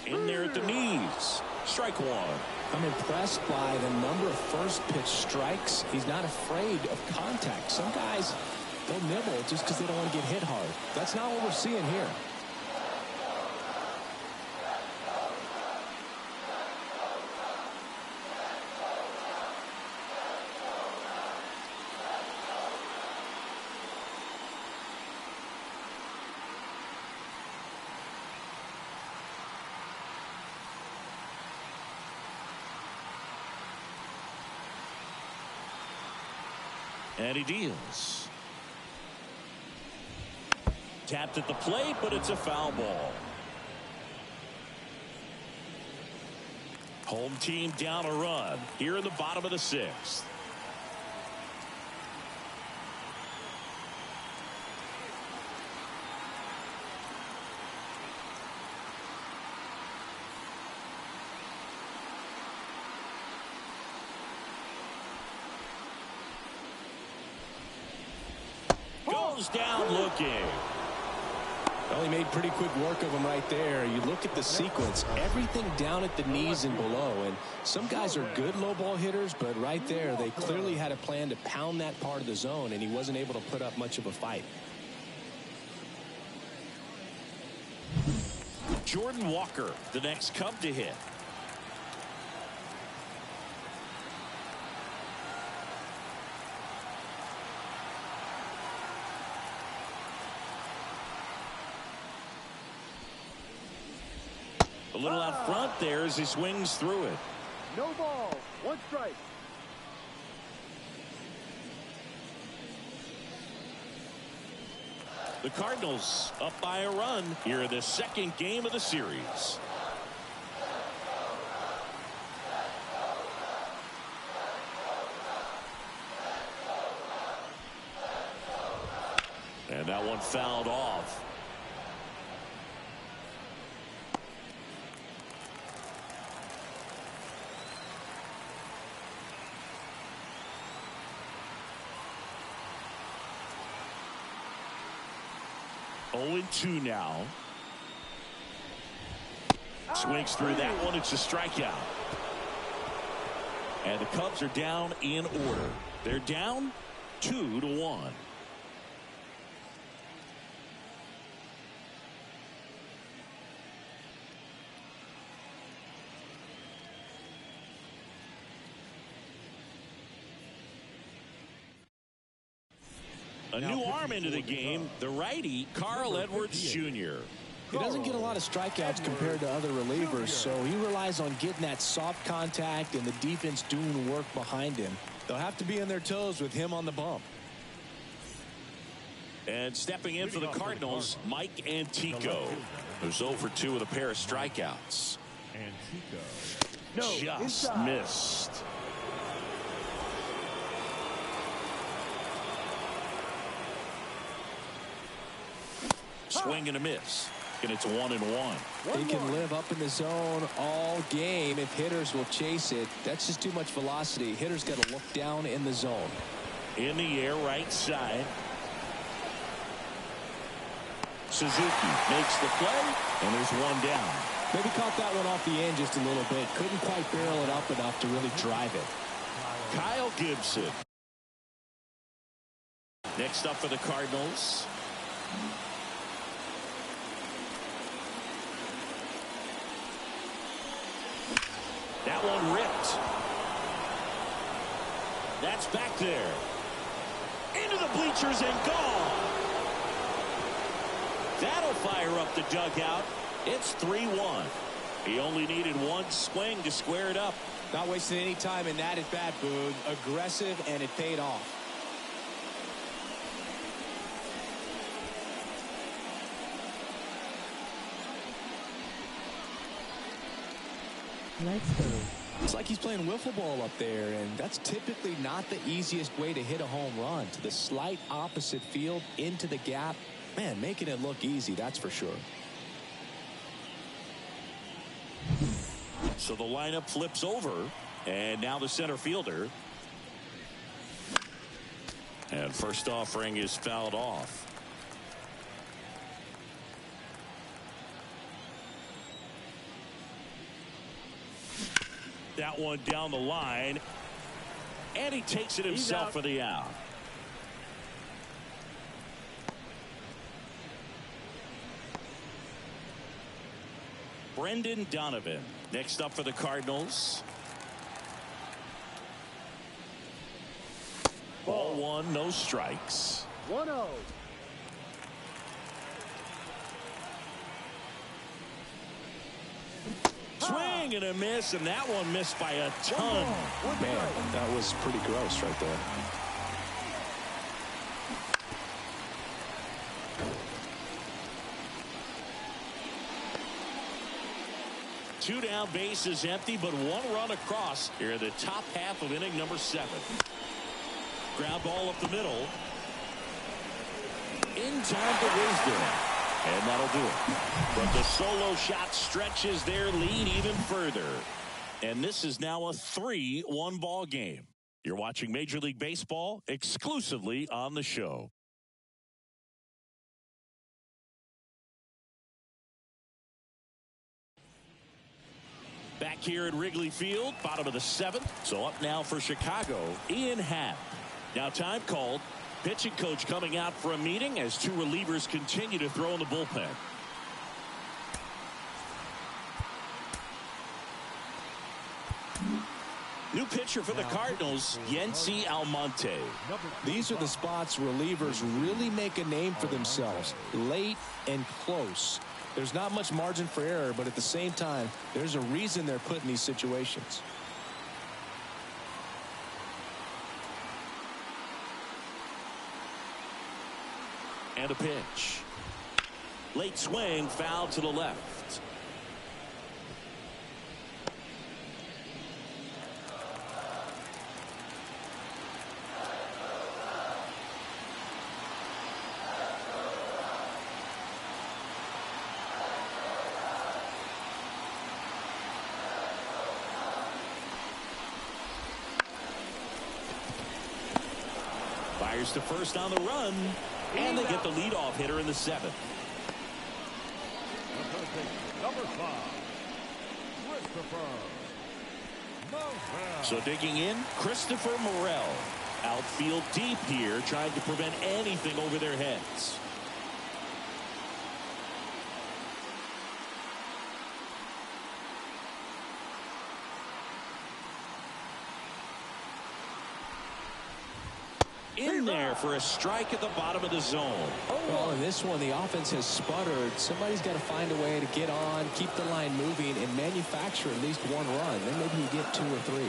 S1: In there at the knees. Strike one.
S4: I'm impressed by the number of first pitch strikes. He's not afraid of contact. Some guys, they'll nibble just because they don't want to get hit hard. That's not what we're seeing here.
S1: And he deals. Tapped at the plate, but it's a foul ball. Home team down a run here in the bottom of the sixth. Goes down looking.
S4: Well, he made pretty quick work of him right there. You look at the sequence, everything down at the knees and below. And some guys are good low ball hitters, but right there, they clearly had a plan to pound that part of the zone, and he wasn't able to put up much of a fight.
S1: Jordan Walker, the next Cub to hit. A little out front there as he swings through it.
S5: No ball. One strike.
S1: The Cardinals up by a run here in the second game of the series. And that one fouled off. Oh, 0-2 now. Swings through that one. It's a strikeout. And the Cubs are down in order. They're down 2-1. A new arm into the game, the righty, Carl Edwards Jr.
S4: He doesn't get a lot of strikeouts compared to other relievers, so he relies on getting that soft contact and the defense doing work behind him. They'll have to be on their toes with him on the bump.
S1: And stepping in for the Cardinals, Mike Antico, who's 0 for 2 with a pair of strikeouts. Just missed. Swing and a miss. And it's 1-1.
S4: He can live up in the zone all game if hitters will chase it. That's just too much velocity. Hitters got to look down in the zone.
S1: In the air, right side. Suzuki makes the play, and there's one down.
S4: Maybe caught that one off the end just a little bit. Couldn't quite barrel it up enough to really drive it.
S1: Kyle Gibson. Next up for the Cardinals. That one ripped. That's back there. Into the bleachers and gone. That'll fire up the dugout. It's 3-1. He only needed one swing to square it up.
S2: Not wasting any time in that at bat, Boog. Aggressive, and it paid off.
S3: Let's go.
S4: It's like he's playing wiffle ball up there, and that's typically not the easiest way to hit a home run. To the slight opposite field, into the gap. Man, making it look easy, that's for sure.
S1: So the lineup flips over, and now the center fielder. And first offering is fouled off. That one down the line, and he takes it himself for the out. Brendan Donovan next up for the Cardinals. Ball one, no strikes.
S5: 1-0.
S1: Swing and a miss, and that one missed by a ton.
S4: Man, that was pretty gross right there.
S1: Two down, bases empty, but one run across here in the top half of inning number 7. Ground ball up the middle. In time for Wisdom. And that'll do it. But the solo shot stretches their lead even further. And this is now a 3-1 ball game. You're watching Major League Baseball exclusively on the show. Back here at Wrigley Field, bottom of the 7th. So up now for Chicago, Ian Happ. Now time called. Pitching coach coming out for a meeting as two relievers continue to throw in the bullpen. New pitcher for the Cardinals, Yency Almonte.
S4: These are the spots relievers really make a name for themselves. Late and close. There's not much margin for error, but at the same time, there's a reason they're put in these situations.
S1: And a pitch. Late swing, foul to the left. Fires to first on the run. And they get the leadoff hitter in the 7th.
S5: Number 5, Christopher Morel.
S1: So digging in, Christopher Morel. Outfield deep here, trying to prevent anything over their heads. In there for a strike at the bottom of the zone.
S4: Well, in this one, the offense has sputtered. Somebody's got to find a way to get on, keep the line moving, and manufacture at least one run. Then maybe we get 2 or 3.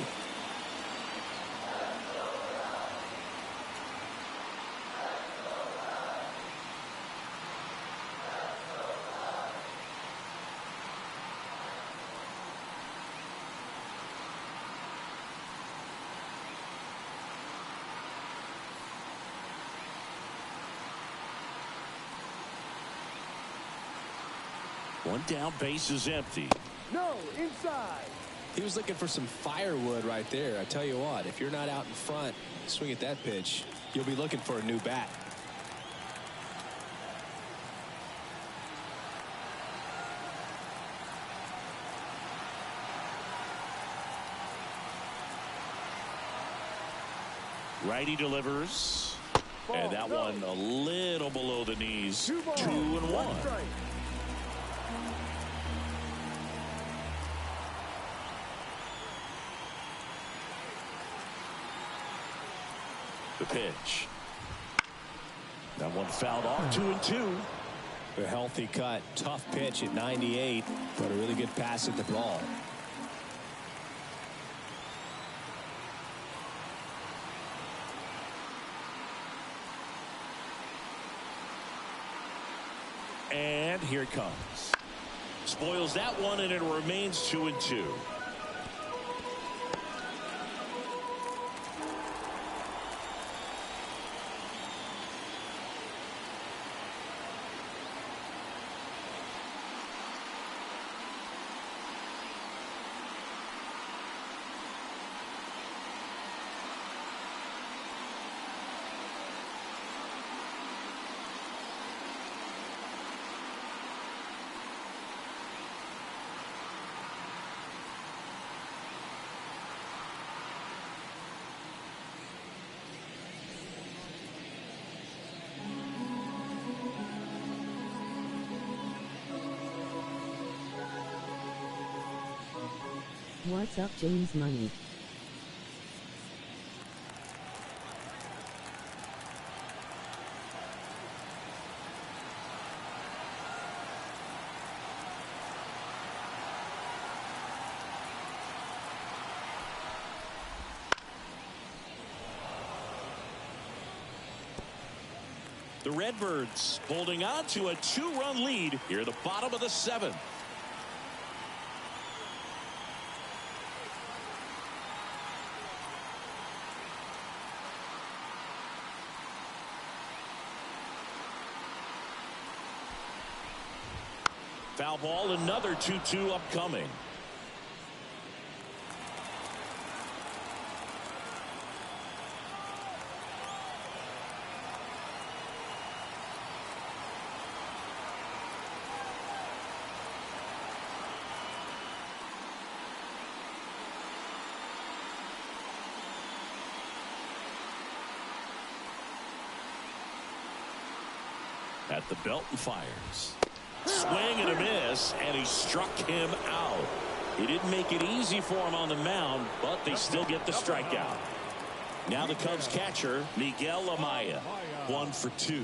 S1: One down, base is empty.
S5: No, inside.
S4: He was looking for some firewood right there. I tell you what, if you're not out in front, swing at that pitch, you'll be looking for a new bat.
S1: Righty delivers. And that one a little below the knees. 2 and 1.
S5: Strike.
S1: The pitch. That one fouled off. 2-2.
S2: A healthy cut. Tough pitch at 98, but a really good pass at the ball.
S1: And here it comes. Spoils that one, and it remains 2-2.
S3: What's up, James Money?
S1: The Redbirds holding on to a 2-run lead here at the bottom of the 7th. Foul ball, another 2-2 upcoming. At the belt and fires. Swing and a miss, and he struck him out. He didn't make it easy for him on the mound, but they still get the strikeout. Now the Cubs catcher, Miguel Amaya, 1 for 2.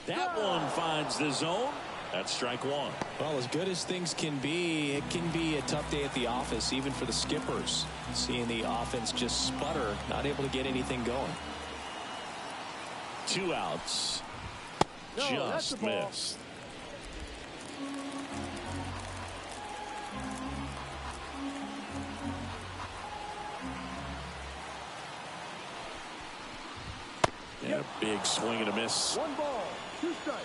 S1: That one finds the zone. That's strike one.
S2: Well, as good as things can be, it can be a tough day at the office, even for the skippers. Seeing the offense just sputter, not able to get anything going.
S1: 2 outs. Just missed. And a big swing and a miss.
S5: 1 ball, 2 strikes.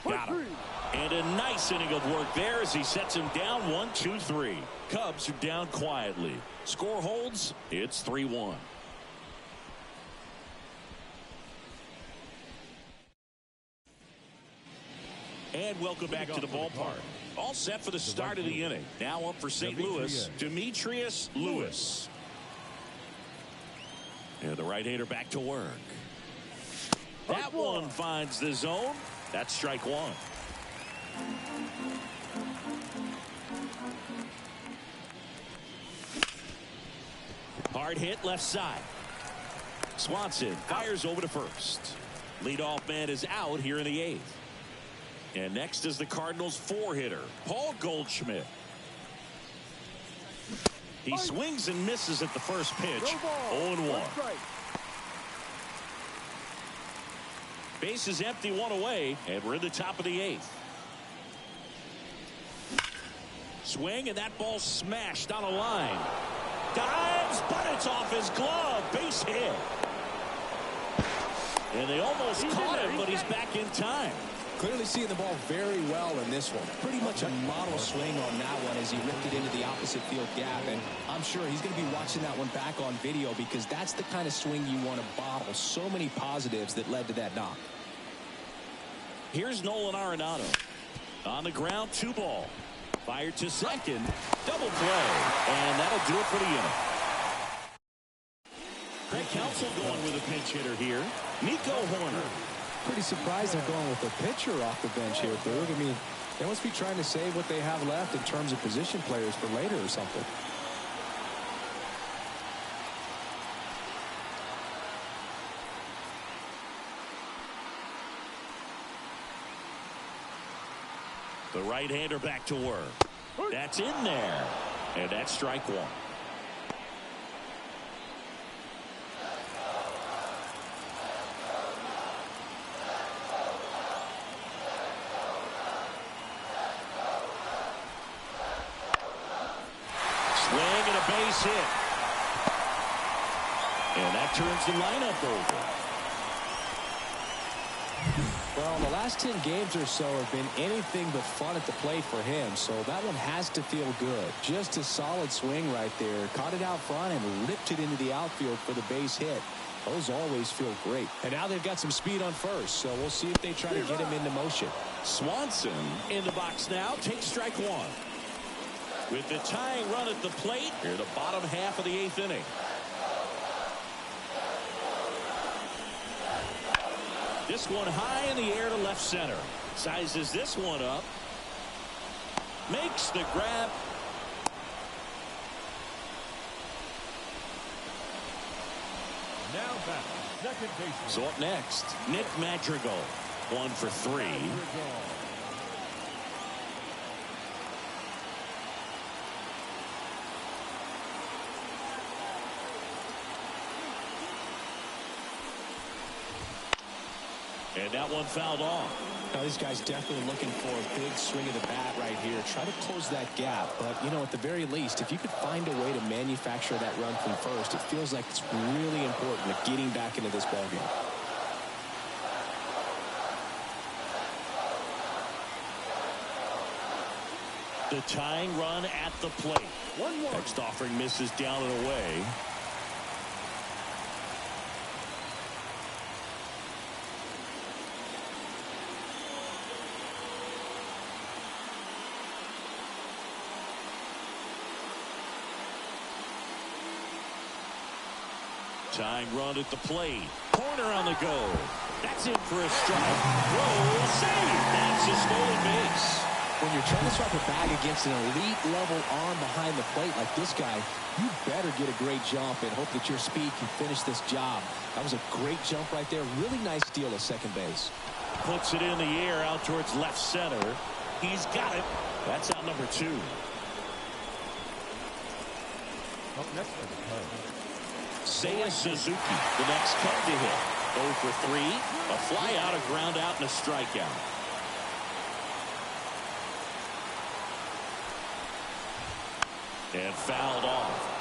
S1: Got him. And a nice inning of work there as he sets him down 1-2-3. Cubs are down quietly. Score holds. It's 3-1. And welcome back to the ballpark. All set for the start of the inning. Now up for St. Louis, Demetrius Lewis. And the right-hander back to work. That one finds the zone. That's strike one. Hard hit left side. Swanson fires over to first. Leadoff man is out here in the 8th. And next is the Cardinals 4-hitter, Paul Goldschmidt. He swings and misses at the first pitch. 0-1. Base is empty, one away, and we're in the top of the 8th. Swing, and that ball smashed on a line. Dives, but it's off his glove. Base hit. And they almost caught him, but he's back in time.
S4: Clearly seeing the ball very well in this one. Pretty much a model swing on that one as he ripped it into the opposite field gap. And I'm sure he's going to be watching that one back on video because that's the kind of swing you want to bottle. So many positives that led to that knock.
S1: Here's Nolan Arenado. On the ground, 2 ball. Fired to second. Double play. And that'll do it for the inning. Craig Counsell going with a pinch hitter here. Nico Horner.
S4: Pretty surprised they're going with a pitcher off the bench here, Boog. I mean, they must be trying to save what they have left in terms of position players for later or something.
S1: The right-hander back to work. That's in there. And that's strike one. Swing and a base hit. And that turns the lineup over.
S4: Well, the last 10 games or so have been anything but fun at the plate for him, so that one has to feel good. Just a solid swing right there. Caught it out front and ripped it into the outfield for the base hit. Those always feel great. And now they've got some speed on first, so we'll see if they try to get him into motion.
S1: Swanson in the box now. Takes strike one. With the tying run at the plate, here the bottom half of the 8th inning. This one high in the air to left center. Sizes this one up. Makes the grab.
S5: Now back, second baseman.
S1: So up next, Nick Madrigal. 1 for 3. And that one fouled off.
S4: Now, this guy's definitely looking for a big swing of the bat right here. Try to close that gap. But, you know, at the very least, if you could find a way to manufacture that run from first, it feels like it's really important at getting back into this ballgame.
S1: The tying run at the plate.
S5: 1-1.
S1: Next offering misses down and away. Tying run at the plate. Corner on the go. That's in for a strike. Whoa, save. That's a stolen base.
S4: When you're trying to strike a bag against an elite level arm behind the plate like this guy, you better get a great jump and hope that your speed can finish this job. That was a great jump right there. Really nice steal at second base.
S1: Puts it in the air out towards left center. He's got it. That's out number 2.
S5: Up next for the Cubs.
S1: Seiya Suzuki, the next Cub to hit. 0 for 3. A fly out, a ground out, and a strikeout. And fouled off.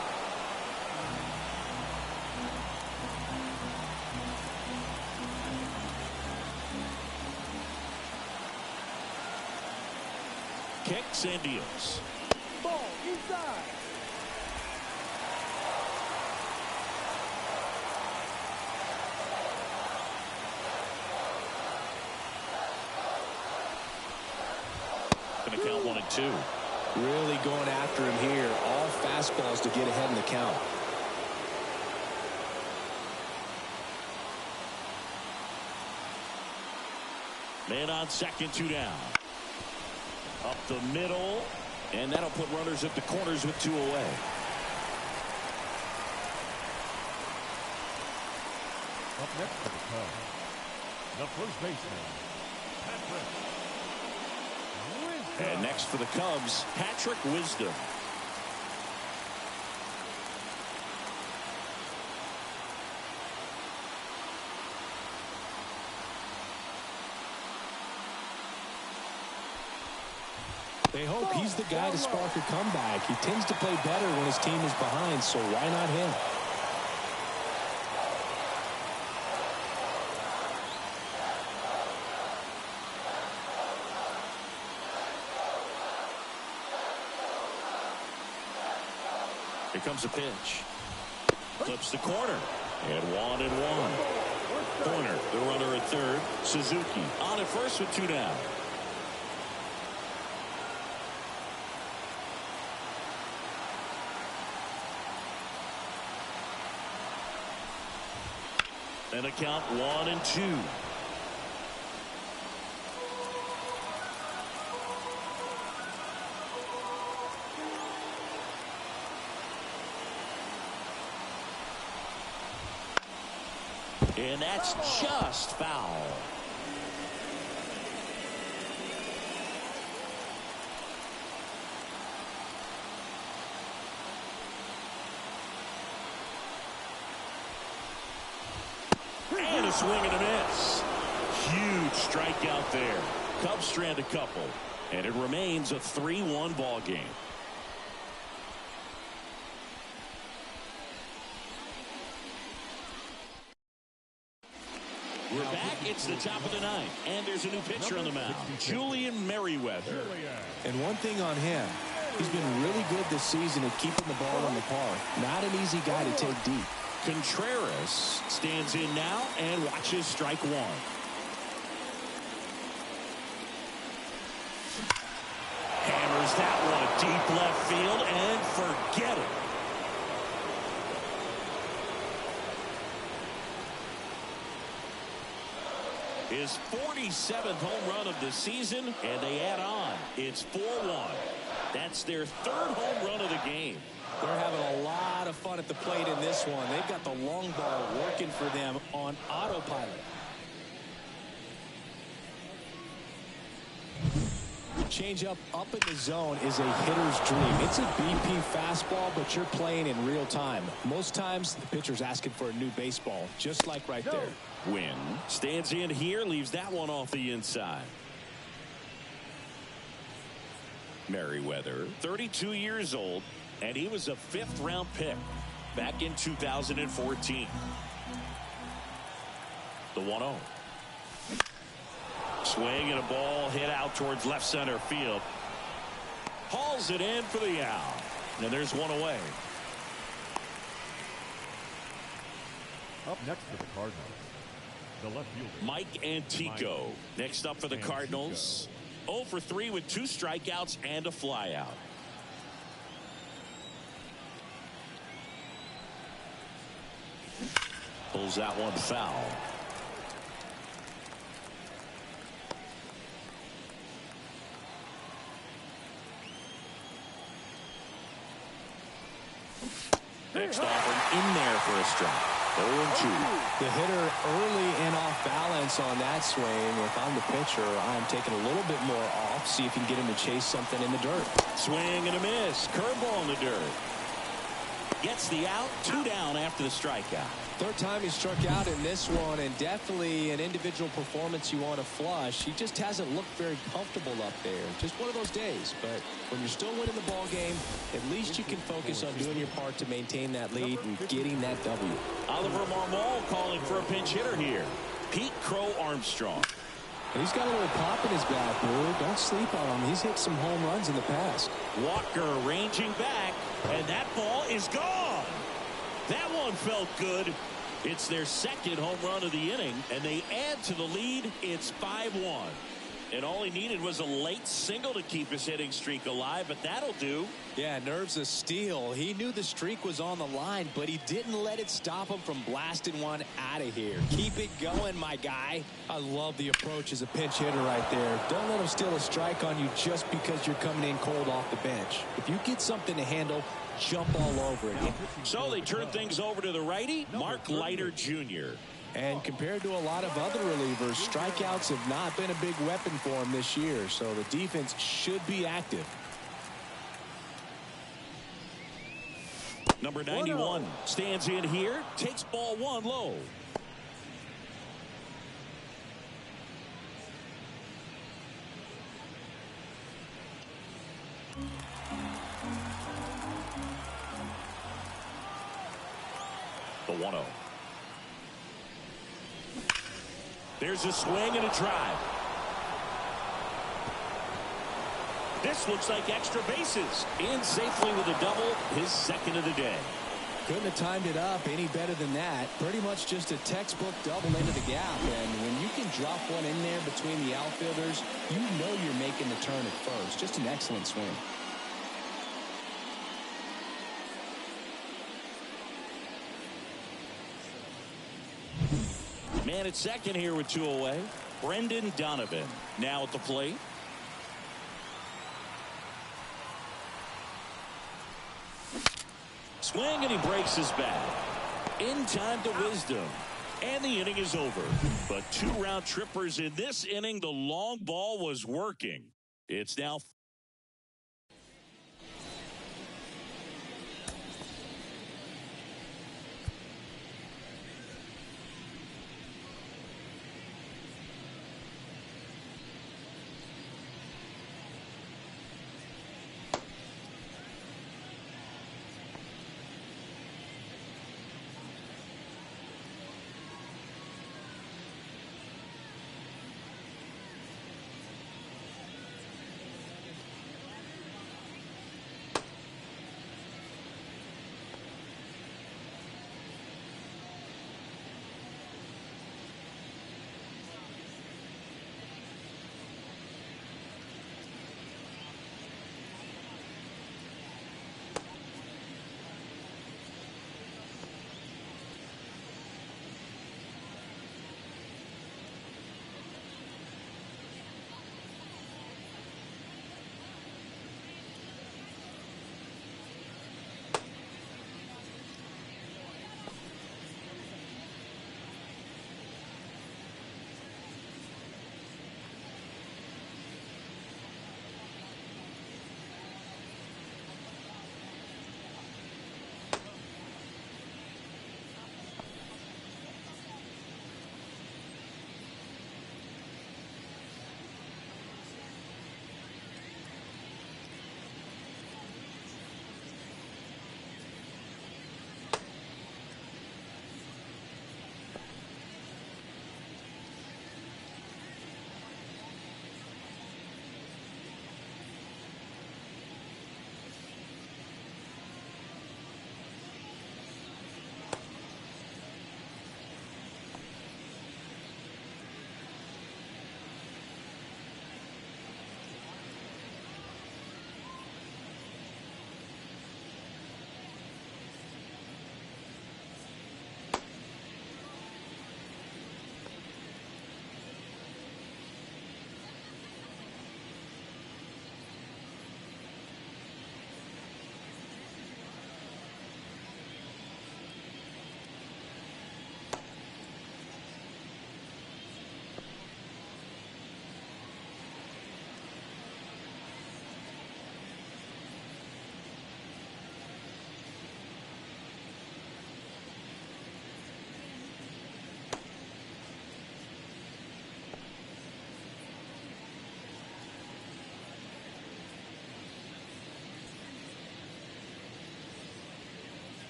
S1: Kicks and deals.
S5: Ball inside.
S1: Going to count 1 and 2.
S4: Really going after him here. All fastballs to get ahead in the count.
S1: Man on second, 2 down. Up the middle, and that'll put runners at the corners with 2 away.
S5: Up next for the Cubs, the first baseman, Patrick Wisdom.
S1: And next for the Cubs, Patrick Wisdom.
S4: They hope he's the guy to spark a comeback. He tends to play better when his team is behind, so why not him?
S1: Here comes a pitch. Flips the corner. And 1-1. Corner, the runner at third. Suzuki on at first with 2 down. And a count 1-2. And that's just foul. And a swing and a miss. Huge strikeout there. Cubs strand a couple. And it remains a 3-1 ball game. We're back. It's the top of the ninth. And there's a new pitcher on the mound. Julian Merriweather.
S4: And one thing on him, he's been really good this season at keeping the ball in the park. Not an easy guy to take deep.
S1: Contreras stands in now and watches strike 1. Hammers that one deep left field and forget it. His 47th home run of the season, and they add on. It's 4-1. That's their 3rd home run of the game.
S2: They're having a lot of fun at the plate in this one. They've got the long ball working for them on autopilot. Changeup up in the zone is a hitter's dream. It's a BP fastball, but you're playing in real time. Most times, the pitcher's asking for a new baseball, just like right there.
S1: Wynn stands in here, leaves that one off the inside. Merriweather, 32 years old, and he was a 5th-round pick back in 2014. The 1-0. Swing and a ball hit out towards left center field. Hauls it in for the out. And there's one away.
S5: Up next for the Cardinals, the left fielder,
S1: Mike Antico. Next up for the Cardinals. 0 for 3 with 2 strikeouts and a flyout. Pulls that one foul. Next offering in there for a strike. 0-2.
S2: The hitter early and off balance on that swing. If I'm the pitcher, I'm taking a little bit more off. See if you can get him to chase something in the dirt.
S1: Swing and a miss. Curveball in the dirt. Gets the out. 2 down after the strikeout.
S2: 3rd time he struck out in this one, and definitely an individual performance you want to flush. He just hasn't looked very comfortable up there. Just one of those days. But when you're still winning the ball game, at least you can focus on doing your part to maintain that lead and getting that W.
S1: Oliver Marmol calling for a pinch hitter here. Pete Crow Armstrong.
S2: And he's got a little pop in his bat, Brew. Don't sleep on him. He's hit some home runs in the past.
S1: Walker ranging back, and that ball is gone. That one felt good. It's their 2nd home run of the inning, and they add to the lead. It's 5-1. And all he needed was a late single to keep his hitting streak alive, but that'll do.
S2: Yeah, nerves of steel. He knew the streak was on the line, but he didn't let it stop him from blasting one out of here. Keep it going, my guy.
S4: I love the approach as a pinch hitter right there. Don't let him steal a strike on you just because you're coming in cold off the bench. If you get something to handle, jump all over it.
S1: So they turn things over to the righty, Mark Leiter Jr.
S4: And compared to a lot of other relievers, strikeouts have not been a big weapon for him this year, so the defense should be active.
S1: Number 91 stands in here, takes ball one low. The 1-0. There's a swing and a drive. This looks like extra bases. In safely with a double, his second of the day.
S4: Couldn't have timed it up any better than that. Pretty much just a textbook double into the gap. And when you can drop one in there between the outfielders, you know you're making the turn at first. Just an excellent swing.
S1: Man at second here with 2 away. Brendan Donovan now at the plate. Swing and he breaks his bat. In time to Wisdom. And the inning is over. But 2 round trippers in this inning. The long ball was working. It's now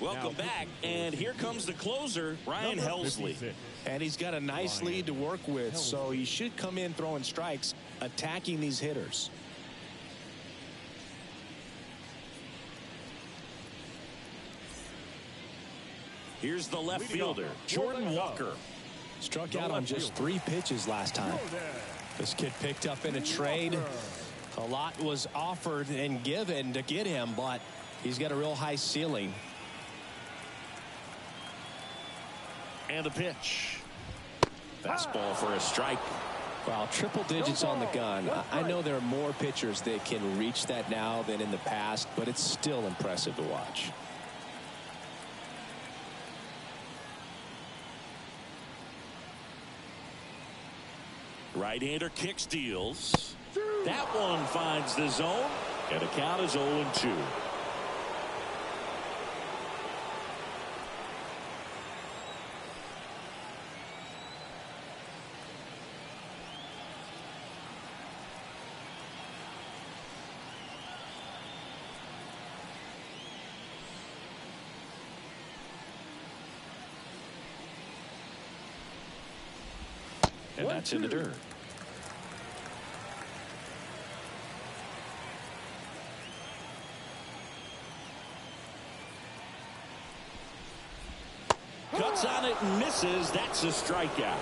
S1: Welcome back, and here comes the closer, Ryan Helsley.
S4: And he's got a nice lead to work with, so he should come in throwing strikes, attacking these hitters.
S1: Here's the left fielder, Jordan Walker.
S4: Struck out on just 3 pitches last time. This kid picked up in a trade. A lot was offered and given to get him, but he's got a real high ceiling.
S1: And a pitch. Fastball for a strike.
S4: Well, triple digits on the gun. I know there are more pitchers that can reach that now than in the past, but it's still impressive to watch.
S1: Right-hander kicks, deals. That one finds the zone, and the count is 0-2. And that's in the dirt. Cuts on it and misses. That's a strikeout.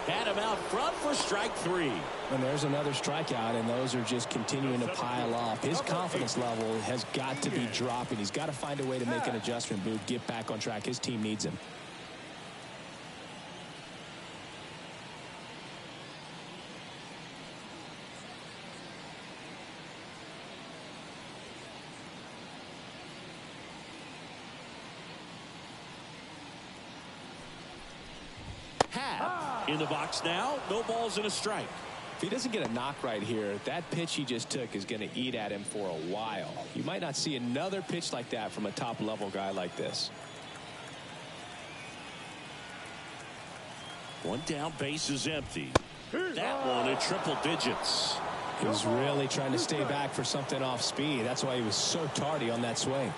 S1: Had him out front for strike 3.
S4: And there's another strikeout, and those are just continuing to pile up. His confidence level has got to be dropping. He's got to find a way to make an adjustment, Boog, get back on track. His team needs him.
S1: In the box now, no balls and a strike.
S4: If he doesn't get a knock right here, that pitch he just took is going to eat at him for a while. You might not see another pitch like that from a top-level guy like this.
S1: One down, base is empty. That one in triple digits.
S4: He's really trying to stay back for something off speed. That's why he was so tardy on that swing.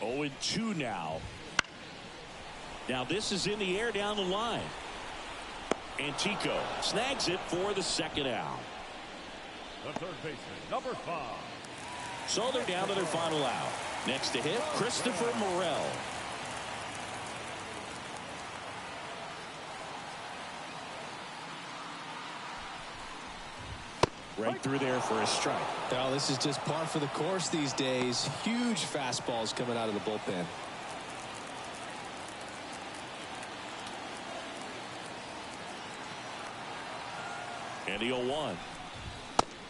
S1: Oh, 0-2 now. Now this is in the air down the line. Antico snags it for the second out.
S5: The third baseman, number 5.
S1: So they're down to their final out. Next to hit, Christopher Morel. Right through there for a strike.
S4: Well, this is just par for the course these days. Huge fastballs coming out of the bullpen.
S1: And the 0-1.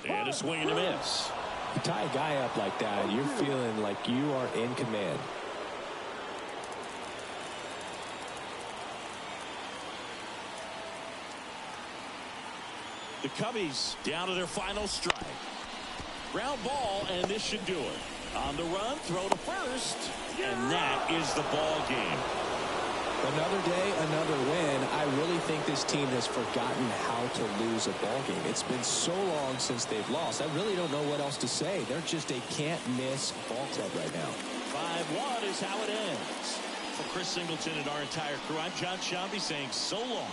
S1: And a swing and a miss.
S4: You tie a guy up like that, you're feeling like you are in command.
S1: The Cubbies down to their final strike. Ground ball, and this should do it. On the run, throw to first, and that is the ball game.
S4: Another day, another win. I really think this team has forgotten how to lose a ball game. It's been so long since they've lost. I really don't know what else to say. They're just a can't-miss ball club right now.
S1: 5-1 is how it ends. For Chris Singleton and our entire crew, I'm John Shambi saying so long.